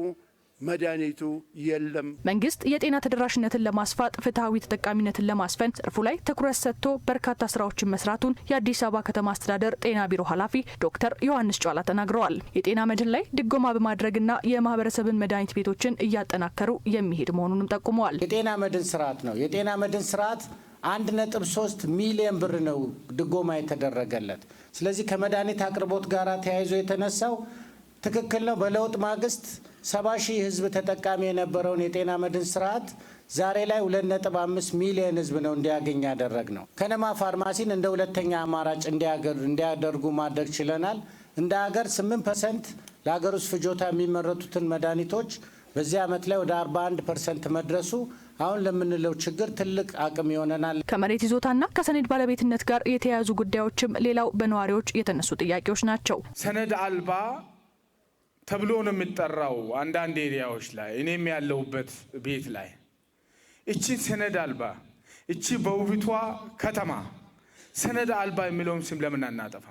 S15: መድኃኒቱ የለም።
S12: መንግስት የጤና ተደራሽነትን ለማስፋት ፍትሐዊ ተጠቃሚነትን ለማስፈን ዘርፉ ላይ ትኩረት ሰጥቶ በርካታ ስራዎችን መስራቱን የአዲስ አበባ ከተማ አስተዳደር ጤና ቢሮ ኃላፊ ዶክተር ዮሐንስ ጯላ ተናግረዋል። የጤና መድህን ላይ ድጎማ በማድረግና የማህበረሰብን መድኃኒት ቤቶችን እያጠናከሩ የሚሄድ መሆኑንም ጠቁመዋል።
S16: የጤና መድህን ስርዓት ነው። የጤና መድህን ስርዓት 1.3 ሚሊዮን ብር ነው ድጎማ የተደረገለት። ስለዚህ ከመድኃኒት አቅርቦት ጋር ተያይዞ የተነሳው ትክክል ነው። በለውጥ ማግስት 70 ሺህ ህዝብ ተጠቃሚ የነበረውን የጤና መድህን ስርዓት ዛሬ ላይ 2.5 ሚሊዮን ህዝብ ነው እንዲያገኝ ያደረግ ነው። ከነማ ፋርማሲን እንደ ሁለተኛ አማራጭ እንዲያደርጉ ማድረግ ችለናል። እንደ ሀገር 8% ለሀገር ውስጥ ፍጆታ የሚመረቱትን መድኃኒቶች በዚህ ዓመት ላይ ወደ 41% መድረሱ አሁን ለምንለው ችግር ትልቅ አቅም ይሆነናል።
S12: ከመሬት ይዞታና ከሰነድ ባለቤትነት ጋር የተያያዙ ጉዳዮችም ሌላው በነዋሪዎች የተነሱ ጥያቄዎች ናቸው።
S17: ሰነድ አልባ ተብሎ ነው የሚጠራው አንዳንድ ኤሪያዎች ላይ እኔም ያለሁበት ቤት ላይ እቺ ሰነድ አልባ እቺ በውቢቷ ከተማ ሰነድ አልባ የሚለውን ስም ለምን አናጠፋ?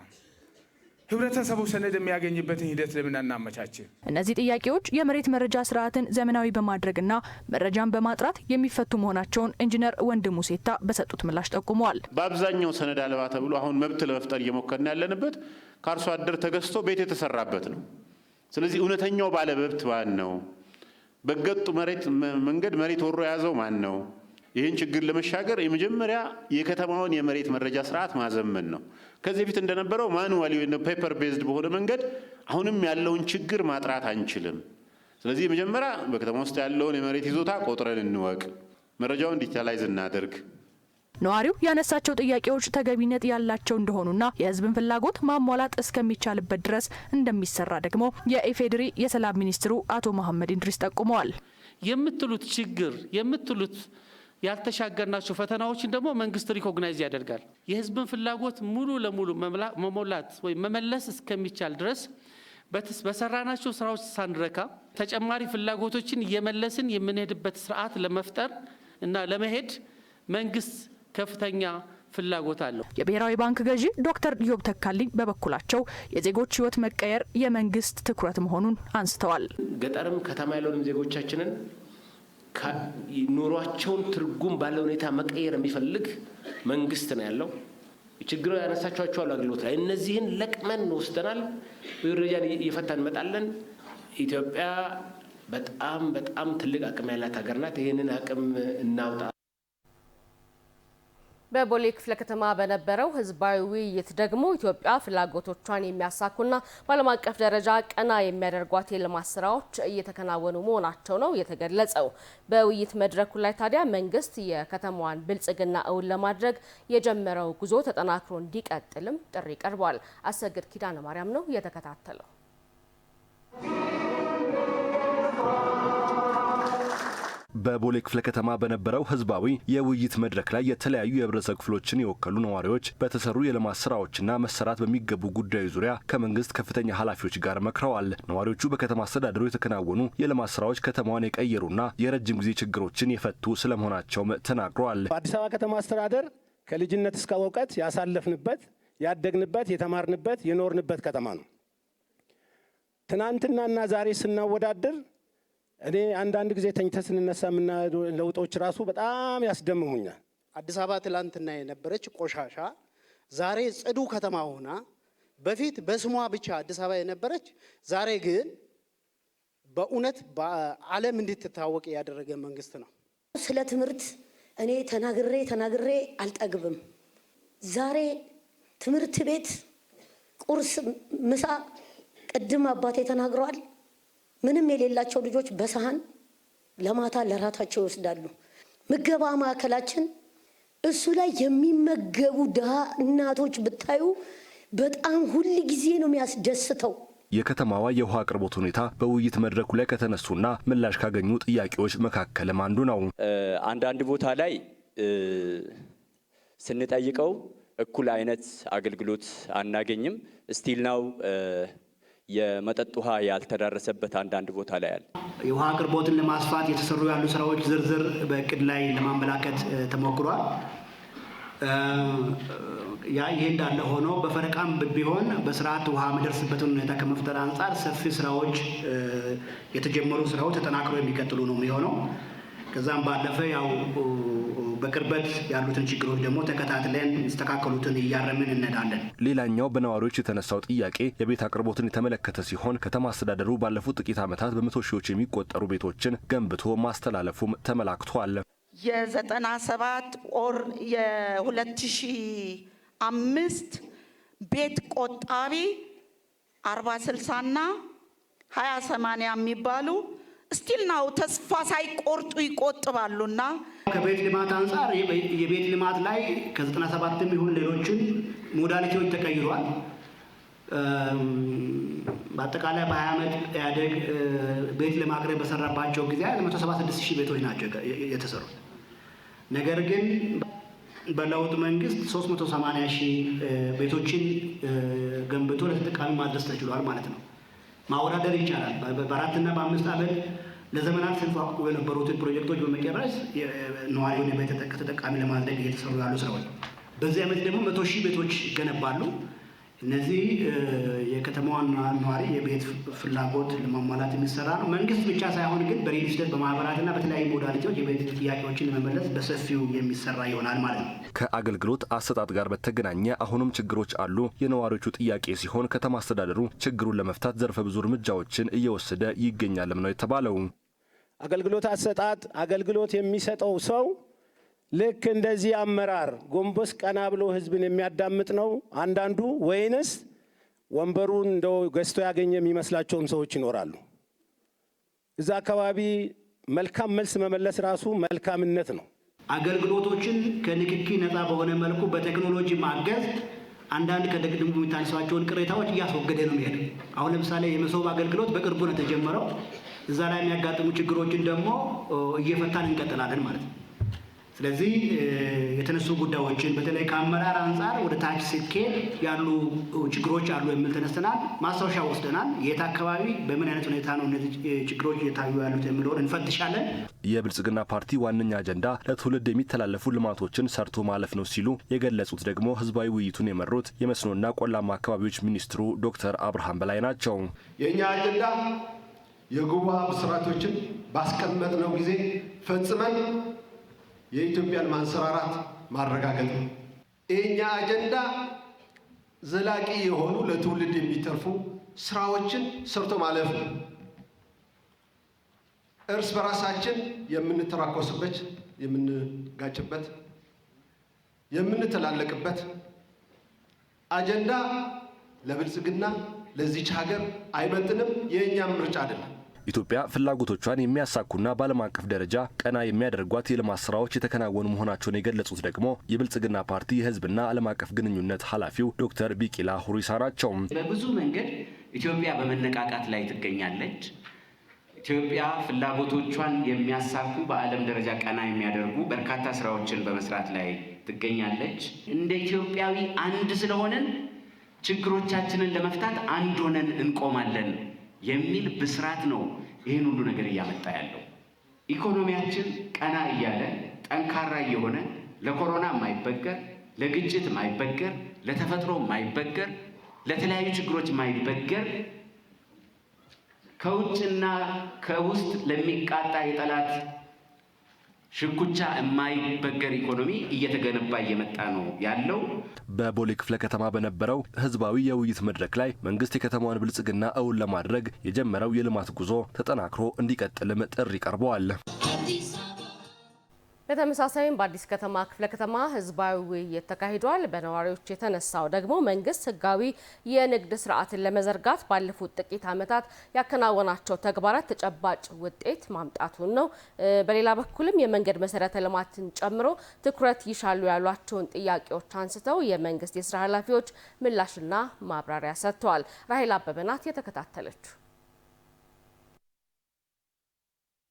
S17: ህብረተሰቡ ሰነድ የሚያገኝበትን ሂደት ለምን አናመቻችን?
S12: እነዚህ ጥያቄዎች የመሬት መረጃ ስርዓትን ዘመናዊ በማድረግና መረጃን በማጥራት የሚፈቱ መሆናቸውን ኢንጂነር ወንድሙ ሴታ በሰጡት ምላሽ ጠቁመዋል።
S4: በአብዛኛው ሰነድ አልባ ተብሎ አሁን መብት ለመፍጠር እየሞከርን ያለንበት ከአርሶ አደር ተገዝቶ ቤት የተሰራበት ነው። ስለዚህ እውነተኛው ባለመብት ማን ነው? በገጡ መንገድ መሬት ወሮ የያዘው ማን ነው? ይህን ችግር ለመሻገር የመጀመሪያ የከተማውን የመሬት መረጃ ስርዓት ማዘመን ነው። ከዚህ በፊት እንደነበረው ማኑዋሊ ወይ ፔፐር ቤዝድ በሆነ መንገድ አሁንም ያለውን ችግር ማጥራት አንችልም። ስለዚህ የመጀመሪያ በከተማ ውስጥ ያለውን የመሬት ይዞታ ቆጥረን እንወቅ፣ መረጃውን ዲጂታላይዝ እናደርግ።
S12: ነዋሪው ያነሳቸው ጥያቄዎች ተገቢነት ያላቸው እንደሆኑና የህዝብን ፍላጎት ማሟላት እስከሚቻልበት ድረስ እንደሚሰራ ደግሞ የኢፌዴሪ የሰላም ሚኒስትሩ አቶ መሐመድ ኢድሪስ ጠቁመዋል።
S18: የምትሉት ችግር የምትሉት ያልተሻገርናቸው ፈተናዎችን ደግሞ መንግስት ሪኮግናይዝ ያደርጋል። የህዝብን ፍላጎት ሙሉ ለሙሉ መሞላት ወይ መመለስ እስከሚቻል ድረስ በሰራናቸው ስራዎች ሳንረካ ተጨማሪ ፍላጎቶችን እየመለስን የምንሄድበት ስርዓት ለመፍጠር እና ለመሄድ መንግስት ከፍተኛ ፍላጎት አለው።
S12: የብሔራዊ ባንክ ገዢ ዶክተር ኢዮብ ተካልኝ በበኩላቸው የዜጎች ህይወት መቀየር የመንግስት ትኩረት መሆኑን አንስተዋል።
S19: ገጠርም ከተማ ያለውን ዜጎቻችንን ኑሯቸውን ትርጉም ባለው ሁኔታ መቀየር የሚፈልግ መንግስት ነው ያለው። ችግሩ ያነሳቸዋቸው አገልግሎት ላይ እነዚህን ለቅመን ወስደናል። በደረጃ እየፈታን እንመጣለን። ኢትዮጵያ በጣም ትልቅ አቅም ያላት ሀገር ናት። ይህንን አቅም እናውጣ።
S1: በቦሌ ክፍለ ከተማ በነበረው ህዝባዊ ውይይት ደግሞ ኢትዮጵያ ፍላጎቶቿን የሚያሳኩና በዓለም አቀፍ ደረጃ ቀና የሚያደርጓት የልማት ስራዎች እየተከናወኑ መሆናቸው ነው የተገለጸው። በውይይት መድረኩ ላይ ታዲያ መንግስት የከተማዋን ብልጽግና እውን ለማድረግ የጀመረው ጉዞ ተጠናክሮ እንዲቀጥልም ጥሪ ቀርቧል። አሰግድ ኪዳነ ማርያም ነው
S2: በቦሌ ክፍለ ከተማ በነበረው ህዝባዊ የውይይት መድረክ ላይ የተለያዩ የህብረተሰብ ክፍሎችን የወከሉ ነዋሪዎች በተሰሩ የልማት ስራዎችና መሰራት በሚገቡ ጉዳዮች ዙሪያ ከመንግስት ከፍተኛ ኃላፊዎች ጋር መክረዋል። ነዋሪዎቹ በከተማ አስተዳደሩ የተከናወኑ የልማት ስራዎች ከተማዋን የቀየሩና የረጅም ጊዜ ችግሮችን የፈቱ ስለመሆናቸውም ተናግረዋል።
S20: አዲስ አበባ ከተማ አስተዳደር ከልጅነት እስከ እውቀት ያሳለፍንበት፣ ያደግንበት፣ የተማርንበት፣ የኖርንበት ከተማ ነው። ትናንትናና ዛሬ ስናወዳደር እኔ አንዳንድ ጊዜ ተኝተን ስንነሳ የምናየው ለውጦች ራሱ በጣም ያስደምሙኛል።
S21: አዲስ አበባ ትላንትና የነበረች ቆሻሻ ዛሬ ጽዱ ከተማ ሆና በፊት በስሟ ብቻ አዲስ አበባ የነበረች ዛሬ ግን በእውነት በዓለም እንድትታወቅ ያደረገ መንግስት ነው።
S22: ስለ ትምህርት እኔ ተናግሬ አልጠግብም። ዛሬ ትምህርት ቤት ቁርስ፣ ምሳ ቅድም አባቴ ተናግረዋል። ምንም የሌላቸው ልጆች በሰሃን ለማታ ለራታቸው ይወስዳሉ። ምገባ ማዕከላችን እሱ ላይ የሚመገቡ ድሃ እናቶች ብታዩ በጣም ሁል ጊዜ ነው የሚያስደስተው።
S2: የከተማዋ የውሃ አቅርቦት ሁኔታ በውይይት መድረኩ ላይ ከተነሱና ምላሽ ካገኙ ጥያቄዎች መካከልም አንዱ ነው።
S23: አንዳንድ ቦታ ላይ ስንጠይቀው እኩል አይነት አገልግሎት አናገኝም። ስቲል ነው የመጠጥ ውሃ ያልተዳረሰበት አንዳንድ ቦታ ላይ አለ።
S24: የውሃ አቅርቦትን ለማስፋት የተሰሩ ያሉ ስራዎች ዝርዝር በእቅድ ላይ ለማመላከት ተሞክሯል። ይሄ እንዳለ ሆኖ በፈረቃም ቢሆን በስርዓት ውሃ የሚደርስበትን ሁኔታ ከመፍጠር አንጻር ሰፊ ስራዎች የተጀመሩ ስራዎች ተጠናክረው የሚቀጥሉ ነው የሚሆነው። ከዛም ባለፈ ያው በቅርበት ያሉትን ችግሮች ደግሞ ተከታትለን የሚስተካከሉትን እያረምን እንሄዳለን።
S2: ሌላኛው በነዋሪዎች የተነሳው ጥያቄ የቤት አቅርቦትን የተመለከተ ሲሆን ከተማ አስተዳደሩ ባለፉት ጥቂት ዓመታት በመቶ ሺዎች የሚቆጠሩ ቤቶችን ገንብቶ ማስተላለፉም ተመላክቷል።
S25: የ97 ኦር የ2005 ቤት ቆጣቢ 40/60 እና 20/80 የሚባሉ ስቲል ናው ተስፋ ሳይቆርጡ ይቆጥባሉና
S24: ከቤት ልማት አንጻር የቤት ልማት ላይ ከ97 ይሁን ሌሎችን ሞዳሊቲዎች ተቀይሯል። በአጠቃላይ በ20 ዓመት ኢህአዴግ ቤት ለማቅረብ በሰራባቸው ጊዜ 176,000 ቤቶች ናቸው የተሰሩት። ነገር ግን በለውጥ መንግስት 380,000 ቤቶችን ገንብቶ ለተጠቃሚ ማድረስ ተችሏል ማለት ነው። ማወዳደር ይቻላል። በ4 እና በ5 ዓመት ለዘመናት ሲንፋቁ የነበሩትን ፕሮጀክቶች በመጨረስ ነዋሪውን የቤት ተጠቃሚ ለማድረግ እየተሰሩ ያሉ ስራዎች፣ በዚህ ዓመት ደግሞ 100,000 ቤቶች ይገነባሉ። እነዚህ የከተማዋን ነዋሪ የቤት ፍላጎት ለማሟላት የሚሰራ ነው። መንግስት ብቻ ሳይሆን ግን በሪል ስቴት በማህበራትና በተለያዩ ሞዳሊቲዎች የቤት ጥያቄዎችን ለመመለስ በሰፊው የሚሰራ ይሆናል ማለት ነው።
S2: ከአገልግሎት አሰጣጥ ጋር በተገናኘ አሁንም ችግሮች አሉ የነዋሪዎቹ ጥያቄ ሲሆን ከተማ አስተዳደሩ ችግሩን ለመፍታት ዘርፈ ብዙ እርምጃዎችን እየወሰደ ይገኛልም ነው የተባለው።
S20: አገልግሎት አሰጣጥ አገልግሎት የሚሰጠው ሰው ልክ እንደዚህ አመራር ጎንበስ ቀና ብሎ ህዝብን የሚያዳምጥ ነው አንዳንዱ፣ ወይንስ ወንበሩን እንደው ገዝቶ ያገኘ የሚመስላቸውም ሰዎች ይኖራሉ። እዛ አካባቢ መልካም መልስ መመለስ ራሱ መልካምነት ነው።
S24: አገልግሎቶችን ከንክኪ ነፃ በሆነ መልኩ በቴክኖሎጂ ማገዝ አንዳንድ ከደግድሙ የሚታነሷቸውን ቅሬታዎች እያስወገደ ነው የሚሄደው። አሁን ለምሳሌ የመሶብ አገልግሎት በቅርቡ ነው የተጀመረው። እዛ ላይ የሚያጋጥሙ ችግሮችን ደግሞ እየፈታን እንቀጥላለን ማለት ነው። ስለዚህ የተነሱ ጉዳዮችን በተለይ ከአመራር አንጻር ወደ ታች ሲኬድ ያሉ ችግሮች አሉ የሚል ተነስተናል። ማስታወሻ ወስደናል። የት አካባቢ በምን አይነት ሁኔታ ነው እነዚህ ችግሮች እየታዩ ያሉት የሚለውን እንፈትሻለን።
S2: የብልጽግና ፓርቲ ዋነኛ አጀንዳ ለትውልድ የሚተላለፉ ልማቶችን ሰርቶ ማለፍ ነው ሲሉ የገለጹት ደግሞ ህዝባዊ ውይይቱን የመሩት የመስኖና ቆላማ አካባቢዎች ሚኒስትሩ ዶክተር አብርሃም በላይ ናቸው።
S26: የእኛ አጀንዳ የጉባ ብስራቶችን ባስቀመጥነው ጊዜ ፈጽመን የኢትዮጵያን ማንሰራራት ማረጋገጥ ነው። የኛ አጀንዳ ዘላቂ የሆኑ ለትውልድ የሚተርፉ ስራዎችን ሰርቶ ማለፍ ነው። እርስ በራሳችን የምንተራኮስበት፣ የምንጋጭበት፣ የምንተላለቅበት አጀንዳ ለብልጽግና ለዚች ሀገር አይመጥንም። የእኛም ምርጫ አይደለም።
S2: ኢትዮጵያ ፍላጎቶቿን የሚያሳኩና በዓለም አቀፍ ደረጃ ቀና የሚያደርጓት የልማት ስራዎች የተከናወኑ መሆናቸውን የገለጹት ደግሞ የብልጽግና ፓርቲ የህዝብና ዓለም አቀፍ ግንኙነት ኃላፊው ዶክተር ቢቂላ ሁሪሳ ናቸው።
S27: በብዙ መንገድ ኢትዮጵያ በመነቃቃት ላይ ትገኛለች።
S3: ኢትዮጵያ ፍላጎቶቿን የሚያሳኩ በዓለም ደረጃ ቀና የሚያደርጉ በርካታ ስራዎችን በመስራት ላይ ትገኛለች። እንደ ኢትዮጵያዊ አንድ ስለሆነን ችግሮቻችንን ለመፍታት አንድ ሆነን እንቆማለን የሚል ብስራት ነው ይህን ሁሉ ነገር እያመጣ ያለው። ኢኮኖሚያችን ቀና እያለ ጠንካራ እየሆነ ለኮሮና ማይበገር፣ ለግጭት ማይበገር፣ ለተፈጥሮ ማይበገር፣ ለተለያዩ ችግሮች ማይበገር ከውጭና ከውስጥ ለሚቃጣ የጠላት ሽኩቻ የማይበገር ኢኮኖሚ እየተገነባ እየመጣ ነው ያለው።
S2: በቦሌ ክፍለ ከተማ በነበረው ህዝባዊ የውይይት መድረክ ላይ መንግስት የከተማዋን ብልጽግና እውን ለማድረግ የጀመረው የልማት ጉዞ ተጠናክሮ እንዲቀጥልም ጥሪ ቀርበዋል።
S1: በተመሳሳይም በአዲስ ከተማ ክፍለ ከተማ ህዝባዊ ውይይት ተካሂዷል። በነዋሪዎች የተነሳው ደግሞ መንግስት ህጋዊ የንግድ ስርዓትን ለመዘርጋት ባለፉት ጥቂት ዓመታት ያከናወናቸው ተግባራት ተጨባጭ ውጤት ማምጣቱን ነው። በሌላ በኩልም የመንገድ መሰረተ ልማትን ጨምሮ ትኩረት ይሻሉ ያሏቸውን ጥያቄዎች አንስተው የመንግስት የስራ ኃላፊዎች ምላሽና ማብራሪያ ሰጥተዋል። ራሄል አበበ ናት የተከታተለችው።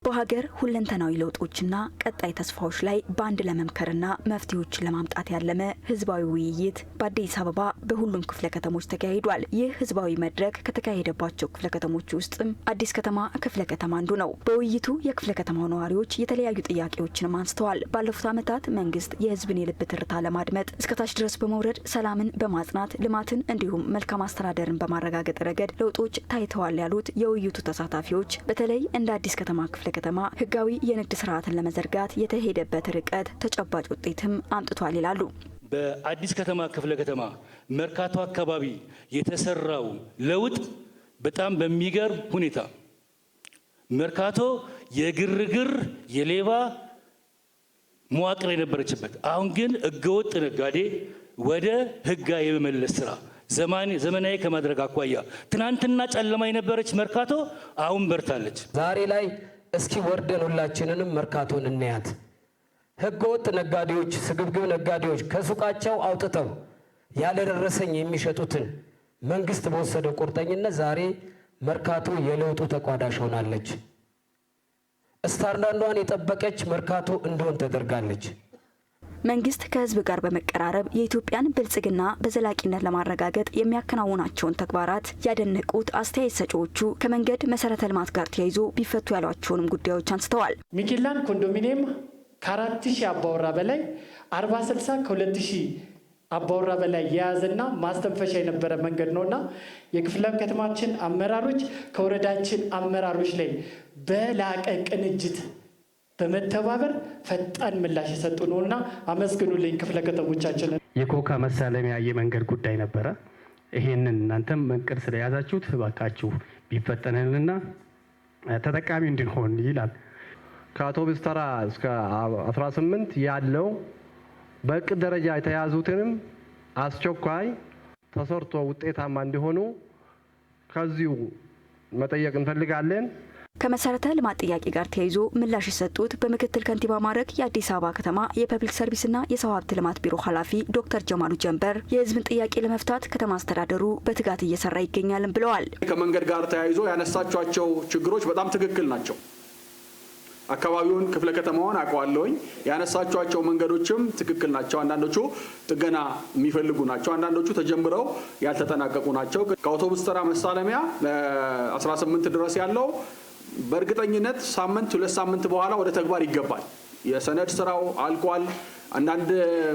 S5: በሀገር ሁለንተናዊ ለውጦችና ቀጣይ ተስፋዎች ላይ በአንድ ለመምከርና መፍትሄዎችን ለማምጣት ያለመ ህዝባዊ ውይይት በአዲስ አበባ በሁሉም ክፍለ ከተሞች ተካሂዷል። ይህ ህዝባዊ መድረክ ከተካሄደባቸው ክፍለ ከተሞች ውስጥም አዲስ ከተማ ክፍለ ከተማ አንዱ ነው። በውይይቱ የክፍለ ከተማው ነዋሪዎች የተለያዩ ጥያቄዎችንም አንስተዋል። ባለፉት ዓመታት መንግስት የህዝብን የልብ ትርታ ለማድመጥ እስከታች ድረስ በመውረድ ሰላምን በማጽናት ልማትን እንዲሁም መልካም አስተዳደርን በማረጋገጥ ረገድ ለውጦች ታይተዋል ያሉት የውይይቱ ተሳታፊዎች በተለይ እንደ አዲስ ከተማ ክፍለ ከተማ ህጋዊ የንግድ ስርዓትን ለመዘርጋት የተሄደበት ርቀት ተጨባጭ ውጤትም አምጥቷል ይላሉ።
S7: በአዲስ ከተማ ክፍለ ከተማ መርካቶ አካባቢ የተሰራው ለውጥ በጣም በሚገርም ሁኔታ መርካቶ የግርግር የሌባ መዋቅር የነበረችበት አሁን ግን ህገወጥ ነጋዴ ወደ ህጋዊ የመመለስ ስራ ዘመናዊ ከማድረግ አኳያ ትናንትና ጨለማ የነበረች መርካቶ አሁን በርታለች።
S8: ዛሬ ላይ እስኪ ወርደን ሁላችንንም መርካቶን እናያት። ህገወጥ ነጋዴዎች፣ ስግብግብ ነጋዴዎች ከሱቃቸው አውጥተው ያለደረሰኝ የሚሸጡትን መንግስት በወሰደው ቁርጠኝነት ዛሬ መርካቶ የለውጡ ተቋዳሽ ሆናለች። ስታንዳርዷን የጠበቀች መርካቶ እንደሆን ተደርጋለች።
S5: መንግስት ከህዝብ ጋር በመቀራረብ የኢትዮጵያን ብልጽግና በዘላቂነት ለማረጋገጥ የሚያከናውናቸውን ተግባራት ያደነቁት አስተያየት ሰጪዎቹ ከመንገድ መሰረተ ልማት ጋር ተያይዞ ቢፈቱ ያሏቸውንም ጉዳዮች አንስተዋል።
S9: ሚኪላን ኮንዶሚኒየም ከ4000 አባወራ በላይ 40/60 ከ2000 አባወራ በላይ የያዘና ማስተንፈሻ የነበረ መንገድ ነውና የክፍለ ከተማችን አመራሮች ከወረዳችን አመራሮች ላይ በላቀ ቅንጅት በመተባበር ፈጣን ምላሽ የሰጡ ነውና አመስግኑልኝ ክፍለ ከተሞቻችን።
S11: የኮካ መሳለሚያ የመንገድ ጉዳይ ነበረ። ይሄንን እናንተም መንገድ ስለያዛችሁት እባካችሁ ቢፈጠንልና ተጠቃሚ እንድንሆን ይላል። ከአውቶቡስ ተራ እስከ 18 ያለው በእቅድ ደረጃ የተያዙትንም አስቸኳይ ተሰርቶ ውጤታማ እንዲሆኑ ከዚሁ መጠየቅ እንፈልጋለን።
S5: ከመሰረተ ልማት ጥያቄ ጋር ተያይዞ ምላሽ የሰጡት በምክትል ከንቲባ ማዕረግ የአዲስ አበባ ከተማ የፐብሊክ ሰርቪስና የሰው ሀብት ልማት ቢሮ ኃላፊ ዶክተር ጀማሉ ጀንበር የህዝብን ጥያቄ ለመፍታት ከተማ አስተዳደሩ በትጋት እየሰራ ይገኛልም ብለዋል።
S27: ከመንገድ ጋር ተያይዞ ያነሳቿቸው ችግሮች በጣም ትክክል ናቸው። አካባቢውን ክፍለ ከተማውን አውቀዋለሁኝ። ያነሳቿቸው መንገዶችም ትክክል ናቸው። አንዳንዶቹ ጥገና የሚፈልጉ ናቸው። አንዳንዶቹ ተጀምረው ያልተጠናቀቁ ናቸው። ከአውቶቡስ ተራ መሳለሚያ 18 ድረስ ያለው በእርግጠኝነት ሳምንት 2 ሳምንት በኋላ ወደ ተግባር ይገባል። የሰነድ ስራው አልቋል። አንዳንድ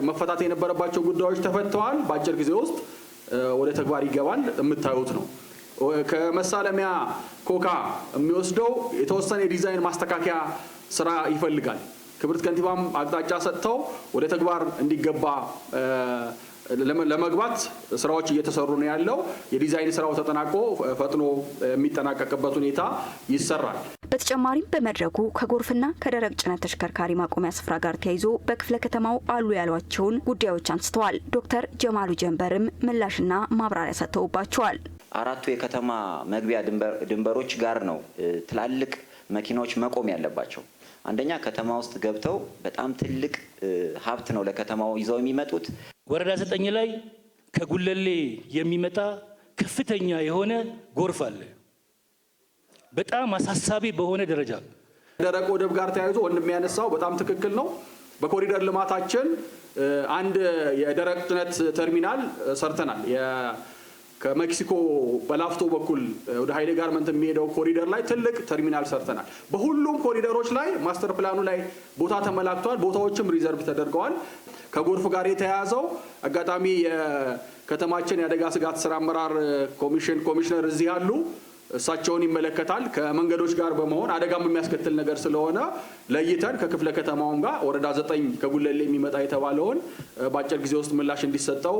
S27: መፈታት የነበረባቸው ጉዳዮች ተፈተዋል። በአጭር ጊዜ ውስጥ ወደ ተግባር ይገባል። የምታዩት ነው። ከመሳለሚያ ኮካ የሚወስደው የተወሰነ የዲዛይን ማስተካከያ ስራ ይፈልጋል። ክብርት ከንቲባም አቅጣጫ ሰጥተው ወደ ተግባር እንዲገባ ለመግባት ስራዎች እየተሰሩ ነው ያለው። የዲዛይን ስራው ተጠናቆ ፈጥኖ የሚጠናቀቅበት ሁኔታ ይሰራል።
S5: በተጨማሪም በመድረኩ ከጎርፍና ከደረቅ ጭነት ተሽከርካሪ ማቆሚያ ስፍራ ጋር ተያይዞ በክፍለ ከተማው አሉ ያሏቸውን ጉዳዮች አንስተዋል። ዶክተር ጀማሉ ጀንበርም ምላሽና ማብራሪያ ሰጥተውባቸዋል።
S28: አራቱ የከተማ መግቢያ ድንበሮች ጋር ነው ትላልቅ መኪናዎች መቆም ያለባቸው። አንደኛ ከተማ ውስጥ ገብተው በጣም ትልቅ ሀብት ነው ለከተማው ይዘው የሚመጡት።
S7: ወረዳ 9 ላይ ከጉለሌ የሚመጣ ከፍተኛ የሆነ ጎርፍ አለ። በጣም አሳሳቢ በሆነ ደረጃ
S27: ደረቅ ወደብ ጋር ተያይዞ ወንድም ያነሳው በጣም ትክክል ነው። በኮሪደር ልማታችን አንድ የደረቅ ጭነት ተርሚናል ሰርተናል። ከሜክሲኮ በላፍቶ በኩል ወደ ኃይሌ ጋርመንት የሚሄደው ኮሪደር ላይ ትልቅ ተርሚናል ሰርተናል። በሁሉም ኮሪደሮች ላይ ማስተር ፕላኑ ላይ ቦታ ተመላክቷል። ቦታዎችም ሪዘርቭ ተደርገዋል። ከጎርፍ ጋር የተያያዘው አጋጣሚ የከተማችን የአደጋ ስጋት ስራ አመራር ኮሚሽነር እዚህ ያሉ እሳቸውን ይመለከታል። ከመንገዶች ጋር በመሆን አደጋም የሚያስከትል ነገር ስለሆነ ለይተን ከክፍለ ከተማውም ጋር ወረዳ 9 ከጉለሌ የሚመጣ የተባለውን በአጭር ጊዜ ውስጥ ምላሽ እንዲሰጠው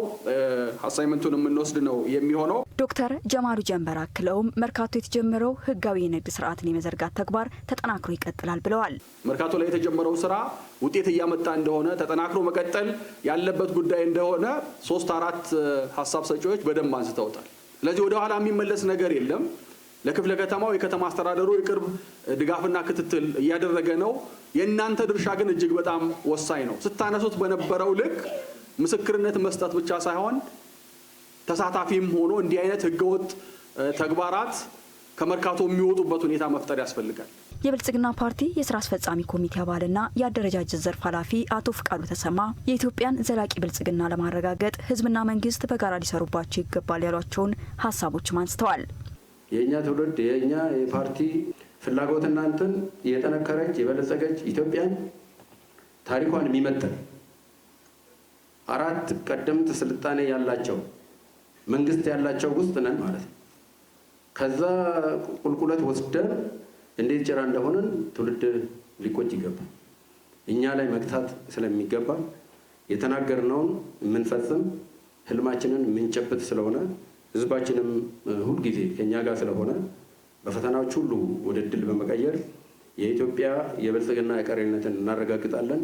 S27: አሳይመንቱን የምንወስድ ነው የሚሆነው።
S5: ዶክተር ጀማሉ ጀንበር አክለውም መርካቶ የተጀመረው ህጋዊ የንግድ ስርዓትን የመዘርጋት ተግባር ተጠናክሮ ይቀጥላል ብለዋል።
S27: መርካቶ ላይ የተጀመረው ስራ ውጤት እያመጣ እንደሆነ ተጠናክሮ መቀጠል ያለበት ጉዳይ እንደሆነ 3-4 ሀሳብ ሰጪዎች በደንብ አንስተውታል። ስለዚህ ወደ ኋላ የሚመለስ ነገር የለም። ለክፍለ ከተማው የከተማ አስተዳደሩ የቅርብ ድጋፍና ክትትል እያደረገ ነው። የእናንተ ድርሻ ግን እጅግ በጣም ወሳኝ ነው። ስታነሱት በነበረው ልክ ምስክርነት መስጠት ብቻ ሳይሆን ተሳታፊም ሆኖ እንዲህ አይነት ህገወጥ ተግባራት ከመርካቶ የሚወጡበት ሁኔታ መፍጠር ያስፈልጋል።
S5: የብልጽግና ፓርቲ የስራ አስፈጻሚ ኮሚቴ አባልና የአደረጃጀት ዘርፍ ኃላፊ አቶ ፍቃዱ ተሰማ የኢትዮጵያን ዘላቂ ብልጽግና ለማረጋገጥ ህዝብና መንግስት በጋራ ሊሰሩባቸው ይገባል ያሏቸውን ሀሳቦችም አንስተዋል።
S4: የኛ ትውልድ የኛ የፓርቲ ፍላጎት እናንተን የጠነከረች የበለጸገች ኢትዮጵያን ታሪኳን የሚመጥን 4 ቀደምት ስልጣኔ ያላቸው መንግስት ያላቸው ውስጥ ነን ማለት ነው። ከዛ ቁልቁለት ወስደን እንዴት ጭራ እንደሆነን ትውልድ ሊቆጭ ይገባል። እኛ ላይ መግታት ስለሚገባ የተናገርነውን የምንፈጽም ህልማችንን የምንጨብጥ ስለሆነ ህዝባችንም ሁሉ ጊዜ ከኛ ጋር ስለሆነ በፈተናዎች ሁሉ ወደ ድል በመቀየር የኢትዮጵያ የብልጽግና የቀጣይነትን እናረጋግጣለን።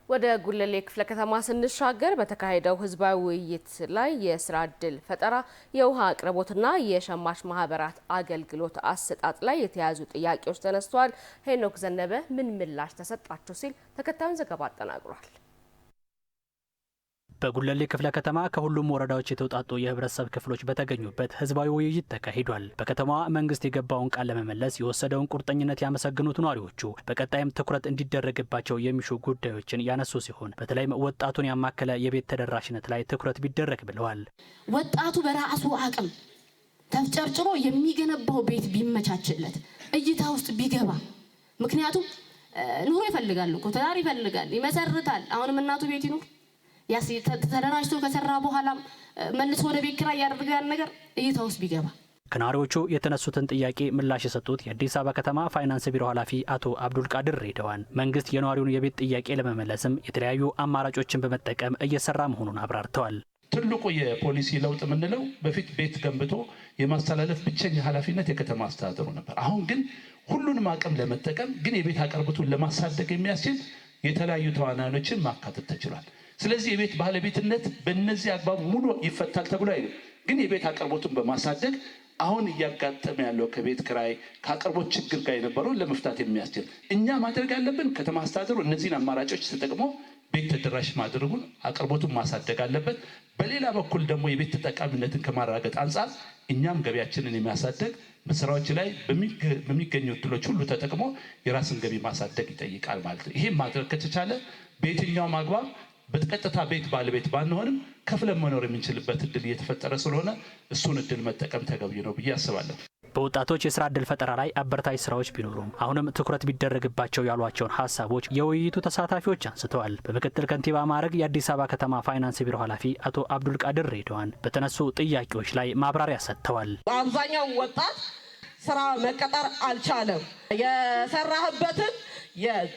S1: ወደ ጉለሌ ክፍለ ከተማ ስንሻገር በተካሄደው ህዝባዊ ውይይት ላይ የስራ ዕድል ፈጠራ፣ የውሃ አቅርቦትና የሸማች ማህበራት አገልግሎት አሰጣጥ ላይ የተያዙ ጥያቄዎች ተነስተዋል። ሄኖክ ዘነበ ምን ምላሽ ተሰጣቸው ሲል ተከታዩን ዘገባ አጠናቅሯል።
S6: በጉለሌ ክፍለ ከተማ ከሁሉም ወረዳዎች የተውጣጡ የህብረተሰብ ክፍሎች በተገኙበት ህዝባዊ ውይይት ተካሂዷል። በከተማዋ መንግስት የገባውን ቃል ለመመለስ የወሰደውን ቁርጠኝነት ያመሰግኑት ነዋሪዎቹ በቀጣይም ትኩረት እንዲደረግባቸው የሚሹ ጉዳዮችን ያነሱ ሲሆን በተለይም ወጣቱን ያማከለ የቤት ተደራሽነት ላይ ትኩረት ቢደረግ ብለዋል።
S10: ወጣቱ በራሱ አቅም ተፍጨርጭሮ የሚገነባው ቤት ቢመቻችለት እይታ ውስጥ ቢገባ፣ ምክንያቱም ኑሮ ይፈልጋል እኮ ትዳር ይፈልጋል፣ ይመሰርታል። አሁንም እናቱ ቤት ይኑር ተደራጅቶ ከሰራ በኋላ መልሶ ወደ ቤት ኪራይ ያደርጋል ነገር እይታ ውስጥ ቢገባ።
S6: ከነዋሪዎቹ የተነሱትን ጥያቄ ምላሽ የሰጡት የአዲስ አበባ ከተማ ፋይናንስ ቢሮ ኃላፊ አቶ አብዱል ቃድር ሬደዋን መንግስት የነዋሪውን የቤት ጥያቄ ለመመለስም የተለያዩ አማራጮችን በመጠቀም እየሰራ መሆኑን አብራርተዋል።
S13: ትልቁ የፖሊሲ ለውጥ የምንለው በፊት ቤት ገንብቶ የማስተላለፍ ብቸኛ ኃላፊነት የከተማ አስተዳደሩ ነበር። አሁን ግን ሁሉንም አቅም ለመጠቀም ግን የቤት አቅርቦቱን ለማሳደግ የሚያስችል የተለያዩ ተዋናዮችን ማካተት ተችሏል። ስለዚህ የቤት ባለቤትነት በእነዚህ አግባብ ሙሉ ይፈታል ተብሎ አይደለም፣ ግን የቤት አቅርቦቱን በማሳደግ አሁን እያጋጠመ ያለው ከቤት ክራይ ከአቅርቦት ችግር ጋር የነበረውን ለመፍታት የሚያስችል እኛ ማድረግ ያለብን ከተማ አስተዳደሩ እነዚህን አማራጮች ተጠቅሞ ቤት ተደራሽ ማድረጉን አቅርቦቱን ማሳደግ አለበት። በሌላ በኩል ደግሞ የቤት ተጠቃሚነትን ከማረጋገጥ አንጻር እኛም ገቢያችንን የሚያሳደግ በስራዎች ላይ በሚገኙ እድሎች ሁሉ ተጠቅሞ የራስን ገቢ ማሳደግ ይጠይቃል ማለት ነው። ይሄን ማድረግ ከተቻለ በየትኛውም አግባብ በቀጥታ ቤት ባለቤት ባንሆንም ከፍለን መኖር የምንችልበት እድል እየተፈጠረ ስለሆነ እሱን እድል መጠቀም ተገቢ ነው ብዬ አስባለሁ።
S6: በወጣቶች የስራ እድል ፈጠራ ላይ አበረታች ስራዎች ቢኖሩም አሁንም ትኩረት ቢደረግባቸው ያሏቸውን ሀሳቦች የውይይቱ ተሳታፊዎች አንስተዋል። በምክትል ከንቲባ ማዕረግ የአዲስ አበባ ከተማ ፋይናንስ ቢሮ ኃላፊ አቶ አብዱል ቃድር ሬደዋን በተነሱ ጥያቄዎች ላይ ማብራሪያ ሰጥተዋል።
S14: አብዛኛው ወጣት ስራ መቀጠር አልቻለም። የሰራህበትን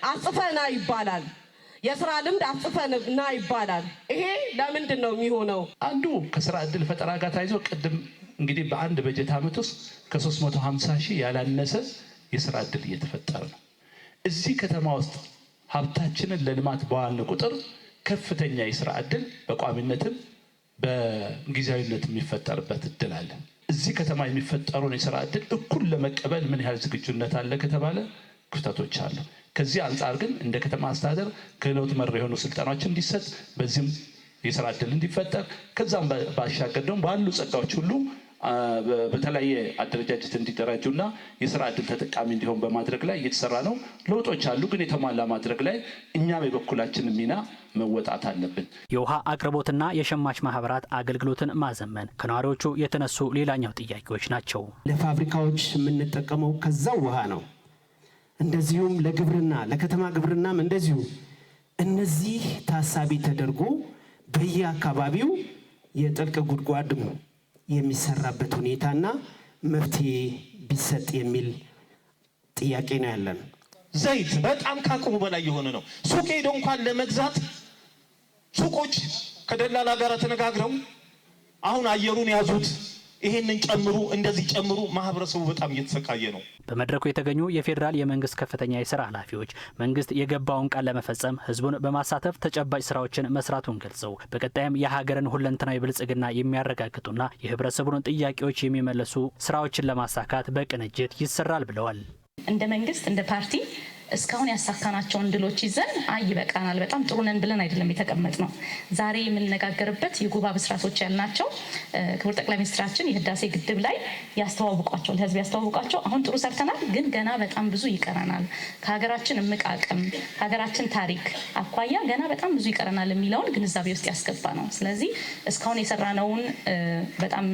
S14: አጽፈና ይባላል፣ የስራ ልምድ አጽፈና ይባላል። ይሄ ለምንድን ነው የሚሆነው?
S13: አንዱ ከስራ እድል ፈጠራ ጋር ታይዞ ቅድም እንግዲህ በአንድ በጀት ዓመት ውስጥ ከ350 ሺህ ያላነሰ የስራ እድል እየተፈጠረ ነው። እዚህ ከተማ ውስጥ ሀብታችንን ለልማት በዋልን ቁጥር ከፍተኛ የስራ እድል በቋሚነትም በጊዜያዊነት የሚፈጠርበት እድል አለ። እዚህ ከተማ የሚፈጠሩን የስራ እድል እኩል ለመቀበል ምን ያህል ዝግጁነት አለ ከተባለ ክፍተቶች አሉ። ከዚህ አንጻር ግን እንደ ከተማ አስተዳደር ክህሎት መር የሆኑ ስልጠናዎች እንዲሰጥ፣ በዚህም የስራ እድል እንዲፈጠር፣ ከዛም ባሻገር ደግሞ ባሉ ጸጋዎች ሁሉ በተለያየ አደረጃጀት እንዲደራጁና የስራ ዕድል ተጠቃሚ እንዲሆን በማድረግ ላይ እየተሰራ ነው። ለውጦች አሉ፣ ግን የተሟላ ማድረግ ላይ እኛም የበኩላችንን ሚና መወጣት አለብን።
S6: የውሃ አቅርቦትና የሸማች ማህበራት አገልግሎትን ማዘመን ከነዋሪዎቹ የተነሱ ሌላኛው ጥያቄዎች ናቸው።
S20: ለፋብሪካዎች የምንጠቀመው ከዛው ውሃ ነው። እንደዚሁም ለግብርና ለከተማ ግብርናም እንደዚሁ እነዚህ ታሳቢ ተደርጎ በየአካባቢው የጥልቅ ጉድጓድ የሚሰራበት ሁኔታና መፍትሄ ቢሰጥ የሚል ጥያቄ ነው ያለን።
S12: ዘይት በጣም ካቅሙ በላይ የሆነ ነው። ሱቅ ሄደው እንኳን ለመግዛት ሱቆች ከደላላ ጋር ተነጋግረው አሁን አየሩን ያዙት፣ ይሄንን ጨምሩ፣ እንደዚህ ጨምሩ፣ ማህበረሰቡ በጣም እየተሰቃየ ነው።
S6: በመድረኩ የተገኙ የፌዴራል የመንግስት ከፍተኛ የስራ ኃላፊዎች መንግስት የገባውን ቃል ለመፈጸም ህዝቡን በማሳተፍ ተጨባጭ ስራዎችን መስራቱን ገልጸው በቀጣይም የሀገርን ሁለንተናዊ ብልጽግና የሚያረጋግጡና የህብረተሰቡን ጥያቄዎች የሚመለሱ ስራዎችን ለማሳካት በቅንጅት ይሰራል ብለዋል።
S15: እንደ መንግስት እንደ ፓርቲ እስካሁን ያሳካናቸውን ድሎች ይዘን ይበቃናል፣ በጣም ጥሩ ነን ብለን አይደለም የተቀመጥነው። ዛሬ የምንነጋገርበት የጉባ ብስራቶች ያልናቸው ክቡር ጠቅላይ ሚኒስትራችን የህዳሴ ግድብ ላይ ያስተዋውቋቸው፣ ለህዝብ ያስተዋውቋቸው። አሁን ጥሩ ሰርተናል፣ ግን ገና በጣም ብዙ ይቀረናል። ከሀገራችን እምቅ አቅም ከሀገራችን ታሪክ አኳያ ገና በጣም ብዙ ይቀረናል የሚለውን ግንዛቤ ውስጥ ያስገባ ነው። ስለዚህ እስካሁን የሰራነውን በጣም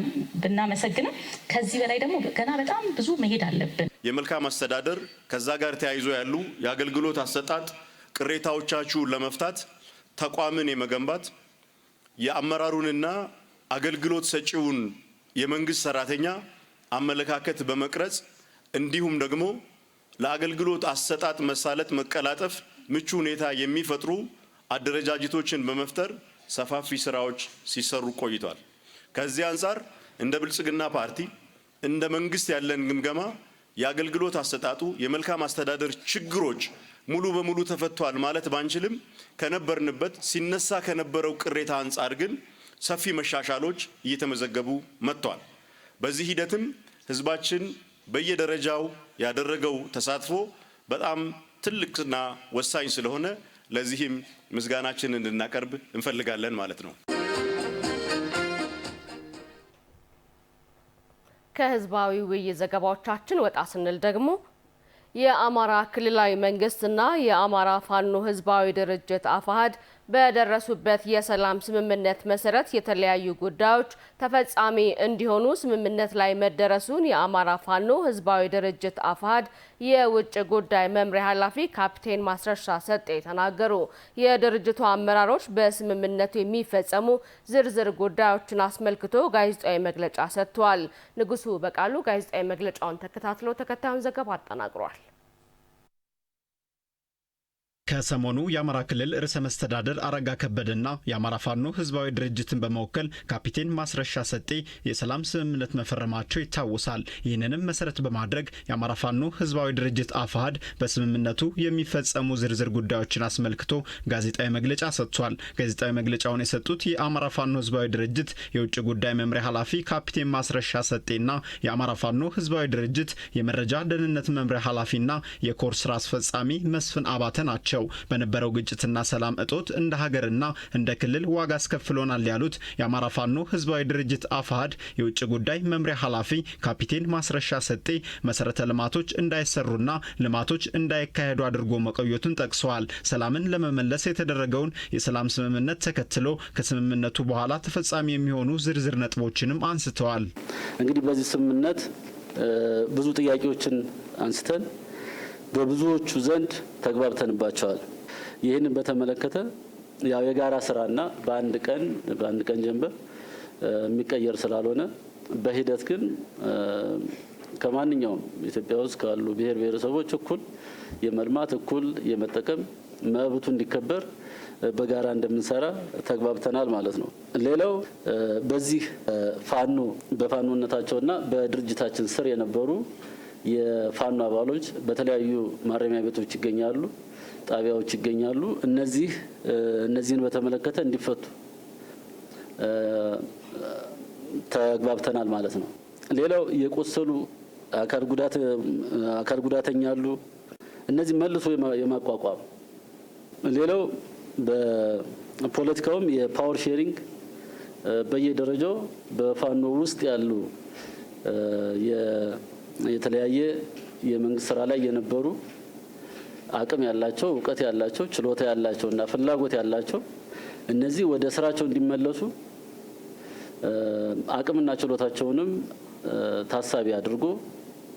S15: ብናመሰግንም ከዚህ በላይ ደግሞ ገና በጣም ብዙ መሄድ አለብን።
S16: የመልካም አስተዳደር ከዛ ጋር ተያይዞ ያሉ የአገልግሎት አሰጣጥ ቅሬታዎቻችሁን ለመፍታት ተቋምን የመገንባት የአመራሩንና አገልግሎት ሰጪውን የመንግስት ሰራተኛ አመለካከት በመቅረጽ እንዲሁም ደግሞ ለአገልግሎት አሰጣጥ መሳለጥ መቀላጠፍ ምቹ ሁኔታ የሚፈጥሩ አደረጃጀቶችን በመፍጠር ሰፋፊ ስራዎች ሲሰሩ ቆይቷል። ከዚህ አንጻር እንደ ብልጽግና ፓርቲ እንደ መንግስት ያለን ግምገማ የአገልግሎት አሰጣጡ የመልካም አስተዳደር ችግሮች ሙሉ በሙሉ ተፈቷል ማለት ባንችልም ከነበርንበት ሲነሳ ከነበረው ቅሬታ አንጻር ግን ሰፊ መሻሻሎች እየተመዘገቡ መጥቷል። በዚህ ሂደትም ህዝባችን በየደረጃው ያደረገው ተሳትፎ በጣም ትልቅና ወሳኝ ስለሆነ ለዚህም ምስጋናችንን እንድናቀርብ እንፈልጋለን ማለት ነው።
S1: ከህዝባዊ ውይይት ዘገባዎቻችን ወጣ ስንል ደግሞ የአማራ ክልላዊ መንግስትና የአማራ ፋኖ ህዝባዊ ድርጅት አፋሕድ በደረሱበት የሰላም ስምምነት መሰረት የተለያዩ ጉዳዮች ተፈጻሚ እንዲሆኑ ስምምነት ላይ መደረሱን የአማራ ፋኖ ህዝባዊ ድርጅት አፋሕድ የውጭ ጉዳይ መምሪያ ኃላፊ ካፕቴን ማስረሻ ሰጤ ተናገሩ። የድርጅቱ አመራሮች በስምምነቱ የሚፈጸሙ ዝርዝር ጉዳዮችን አስመልክቶ ጋዜጣዊ መግለጫ ሰጥተዋል። ንጉሱ በቃሉ ጋዜጣዊ መግለጫውን ተከታትሎ ተከታዩን ዘገባ አጠናቅሯል።
S17: ከሰሞኑ የአማራ ክልል ርዕሰ መስተዳደር አረጋ ከበደና የአማራ ፋኖ ህዝባዊ ድርጅትን በመወከል ካፒቴን ማስረሻ ሰጤ የሰላም ስምምነት መፈረማቸው ይታወሳል። ይህንንም መሰረት በማድረግ የአማራ ፋኖ ህዝባዊ ድርጅት አፋሕድ በስምምነቱ የሚፈጸሙ ዝርዝር ጉዳዮችን አስመልክቶ ጋዜጣዊ መግለጫ ሰጥቷል። ጋዜጣዊ መግለጫውን የሰጡት የአማራ ፋኖ ህዝባዊ ድርጅት የውጭ ጉዳይ መምሪያ ኃላፊ ካፒቴን ማስረሻ ሰጤና የአማራ ፋኖ ህዝባዊ ድርጅት የመረጃ ደህንነት መምሪያ ኃላፊና የኮር ስራ አስፈጻሚ መስፍን አባተ ናቸው። በነበረው ግጭትና ሰላም እጦት እንደ ሀገርና እንደ ክልል ዋጋ አስከፍሎናል ያሉት የአማራ ፋኖ ህዝባዊ ድርጅት አፋሕድ የውጭ ጉዳይ መምሪያ ኃላፊ ካፒቴን ማስረሻ ሰጤ መሰረተ ልማቶች እንዳይሰሩና ልማቶች እንዳይካሄዱ አድርጎ መቆየቱን ጠቅሰዋል። ሰላምን ለመመለስ የተደረገውን የሰላም ስምምነት ተከትሎ ከስምምነቱ በኋላ ተፈጻሚ የሚሆኑ ዝርዝር ነጥቦችንም አንስተዋል።
S18: እንግዲህ በዚህ ስምምነት ብዙ ጥያቄዎችን አንስተን በብዙዎቹ ዘንድ ተግባብተንባቸዋል። ይህንን በተመለከተ ያው የጋራ ስራና በአንድ ቀን ጀንበር የሚቀየር ስላልሆነ በሂደት ግን ከማንኛውም ኢትዮጵያ ውስጥ ካሉ ብሔር ብሔረሰቦች እኩል የመልማት እኩል የመጠቀም መብቱ እንዲከበር በጋራ እንደምንሰራ ተግባብተናል ማለት ነው። ሌላው በዚህ በፋኖነታቸውና በድርጅታችን ስር የነበሩ የፋኖ አባሎች በተለያዩ ማረሚያ ቤቶች ይገኛሉ፣ ጣቢያዎች ይገኛሉ። እነዚህን በተመለከተ እንዲፈቱ ተግባብተናል ማለት ነው። ሌላው የቆሰሉ አካል ጉዳተኛ አሉ፣ እነዚህ መልሶ የማቋቋም ሌላው በፖለቲካውም የፓወር ሼሪንግ በየደረጃው በፋኖ ውስጥ ያሉ የተለያየ የመንግስት ስራ ላይ የነበሩ አቅም ያላቸው ዕውቀት ያላቸው ችሎታ ያላቸውና ፍላጎት ያላቸው እነዚህ ወደ ስራቸው እንዲመለሱ አቅምና ችሎታቸውንም ታሳቢ አድርጎ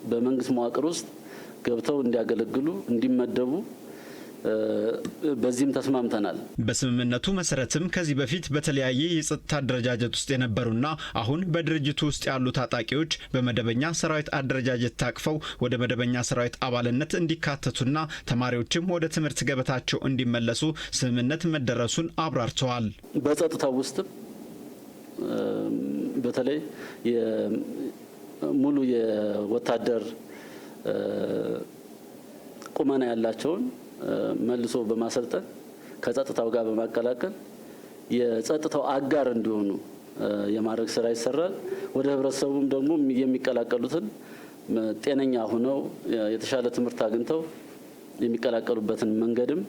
S18: በመንግስት መዋቅር ውስጥ ገብተው እንዲያገለግሉ እንዲመደቡ በዚህም ተስማምተናል።
S17: በስምምነቱ መሰረትም ከዚህ በፊት በተለያየ የጸጥታ አደረጃጀት ውስጥ የነበሩና አሁን በድርጅቱ ውስጥ ያሉ ታጣቂዎች በመደበኛ ሰራዊት አደረጃጀት ታቅፈው ወደ መደበኛ ሰራዊት አባልነት እንዲካተቱና ተማሪዎችም ወደ ትምህርት ገበታቸው እንዲመለሱ ስምምነት መደረሱን አብራርተዋል።
S18: በጸጥታው ውስጥም በተለይ ሙሉ የወታደር ቁመና ያላቸውን መልሶ በማሰልጠን ከጸጥታው ጋር በማቀላቀል የጸጥታው አጋር እንዲሆኑ የማድረግ ስራ ይሰራል። ወደ ህብረተሰቡም ደግሞ የሚቀላቀሉትን ጤነኛ ሆነው የተሻለ ትምህርት አግኝተው የሚቀላቀሉበትን መንገድም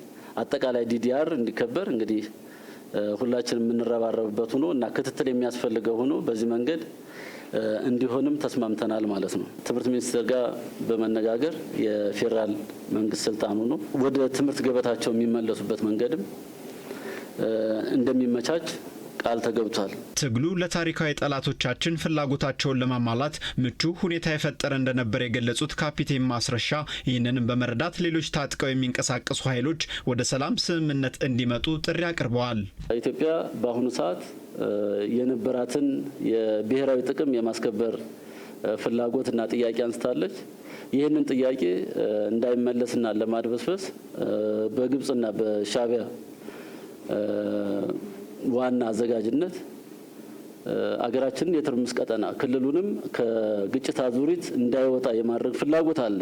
S18: አጠቃላይ ዲዲአር እንዲከበር እንግዲህ ሁላችንም የምንረባረብበት ሆኖ እና ክትትል የሚያስፈልገው ሆኖ በዚህ መንገድ እንዲሆንም ተስማምተናል ማለት ነው። ትምህርት ሚኒስቴር ጋር በመነጋገር የፌደራል መንግስት ስልጣን ሆኖ ወደ ትምህርት ገበታቸው የሚመለሱበት መንገድም እንደሚመቻች ቃል ተገብቷል።
S17: ትግሉ ለታሪካዊ ጠላቶቻችን ፍላጎታቸውን ለማሟላት ምቹ ሁኔታ የፈጠረ እንደነበር የገለጹት ካፒቴን ማስረሻ ይህንንም በመረዳት ሌሎች ታጥቀው የሚንቀሳቀሱ ኃይሎች ወደ ሰላም ስምምነት እንዲመጡ ጥሪ አቅርበዋል።
S18: ኢትዮጵያ በአሁኑ ሰዓት የነበራትን የብሔራዊ ጥቅም የማስከበር ፍላጎትና ጥያቄ አንስታለች። ይህንን ጥያቄ እንዳይመለስና ለማድበስበስ በግብጽና በሻዕቢያ ዋና አዘጋጅነት አገራችንን የትርምስ ቀጠና ክልሉንም ከግጭት አዙሪት እንዳይወጣ የማድረግ ፍላጎት አለ።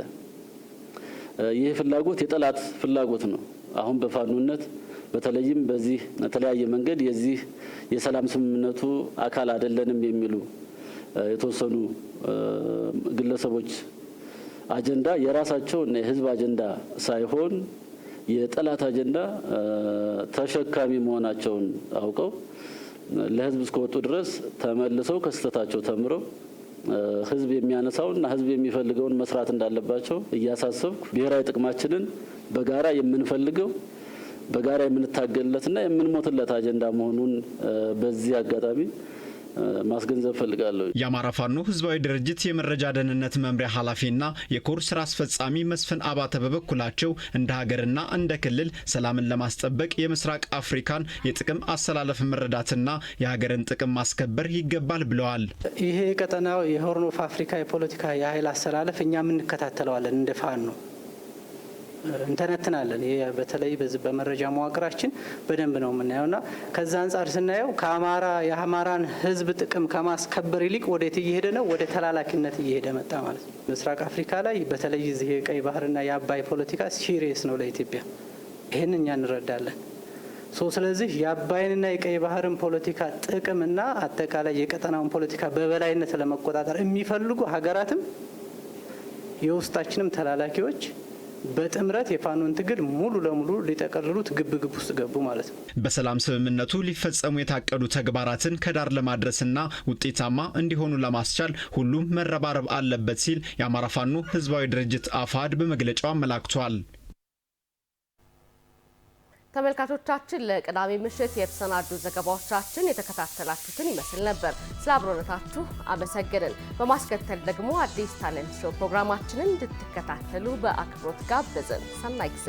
S18: ይህ ፍላጎት የጠላት ፍላጎት ነው። አሁን በፋኖነት በተለይም በዚህ የተለያየ መንገድ የዚህ የሰላም ስምምነቱ አካል አይደለንም የሚሉ የተወሰኑ ግለሰቦች አጀንዳ የራሳቸው እና የህዝብ አጀንዳ ሳይሆን የጠላት አጀንዳ ተሸካሚ መሆናቸውን አውቀው ለህዝብ እስከወጡ ድረስ ተመልሰው ከስተታቸው ተምረው ህዝብ የሚያነሳውና ህዝብ የሚፈልገውን መስራት እንዳለባቸው እያሳሰብኩ ብሔራዊ ጥቅማችንን በጋራ የምንፈልገው በጋራ የምንታገልለትና የምንሞትለት አጀንዳ መሆኑን በዚህ አጋጣሚ ማስገንዘብ ፈልጋለሁ።
S17: የአማራ ፋኖ ህዝባዊ ድርጅት የመረጃ ደህንነት መምሪያ ኃላፊና የኮር ስራ አስፈጻሚ መስፍን አባተ በበኩላቸው እንደ ሀገርና እንደ ክልል ሰላምን ለማስጠበቅ የምስራቅ አፍሪካን የጥቅም አሰላለፍ መረዳትና የሀገርን ጥቅም ማስከበር ይገባል ብለዋል።
S3: ይሄ ቀጠናው የሆርን ኦፍ አፍሪካ የፖለቲካ የኃይል አሰላለፍ እኛም እንከታተለዋለን እንደ ፋኖ እንተነትናለን። በተለይ በዚህ በመረጃ መዋቅራችን በደንብ ነው የምናየውና ከዛ አንጻር ስናየው የአማራን ህዝብ ጥቅም ከማስከበር ይልቅ ወዴት እየሄደ ነው? ወደ ተላላኪነት እየሄደ መጣ ማለት ነው። ምስራቅ አፍሪካ ላይ በተለይ እዚህ የቀይ ባህርና የአባይ ፖለቲካ ሲሪየስ ነው ለኢትዮጵያ። ይህን እኛ እንረዳለን። ስለዚህ የአባይንና የቀይ ባህርን ፖለቲካ ጥቅምና አጠቃላይ የቀጠናውን ፖለቲካ በበላይነት ለመቆጣጠር የሚፈልጉ ሀገራትም የውስጣችንም ተላላኪዎች በጥምረት የፋኖን ትግል ሙሉ ለሙሉ ሊጠቀልሉት ግብግብ ውስጥ ገቡ ማለት ነው።
S17: በሰላም ስምምነቱ ሊፈጸሙ የታቀዱ ተግባራትን ከዳር ለማድረስና ውጤታማ እንዲሆኑ ለማስቻል ሁሉም መረባረብ አለበት ሲል የአማራ ፋኖ ህዝባዊ ድርጅት አፋሕድ በመግለጫው አመላክቷል።
S1: ተመልካቾቻችን ለቅዳሜ ምሽት የተሰናዱ ዘገባዎቻችን የተከታተላችሁትን ይመስል ነበር። ስለ አብሮነታችሁ አመሰግንን። በማስከተል ደግሞ አዲስ ታለንት ሾው ፕሮግራማችንን እንድትከታተሉ በአክብሮት ጋበዝን። ሰናይ ጊዜ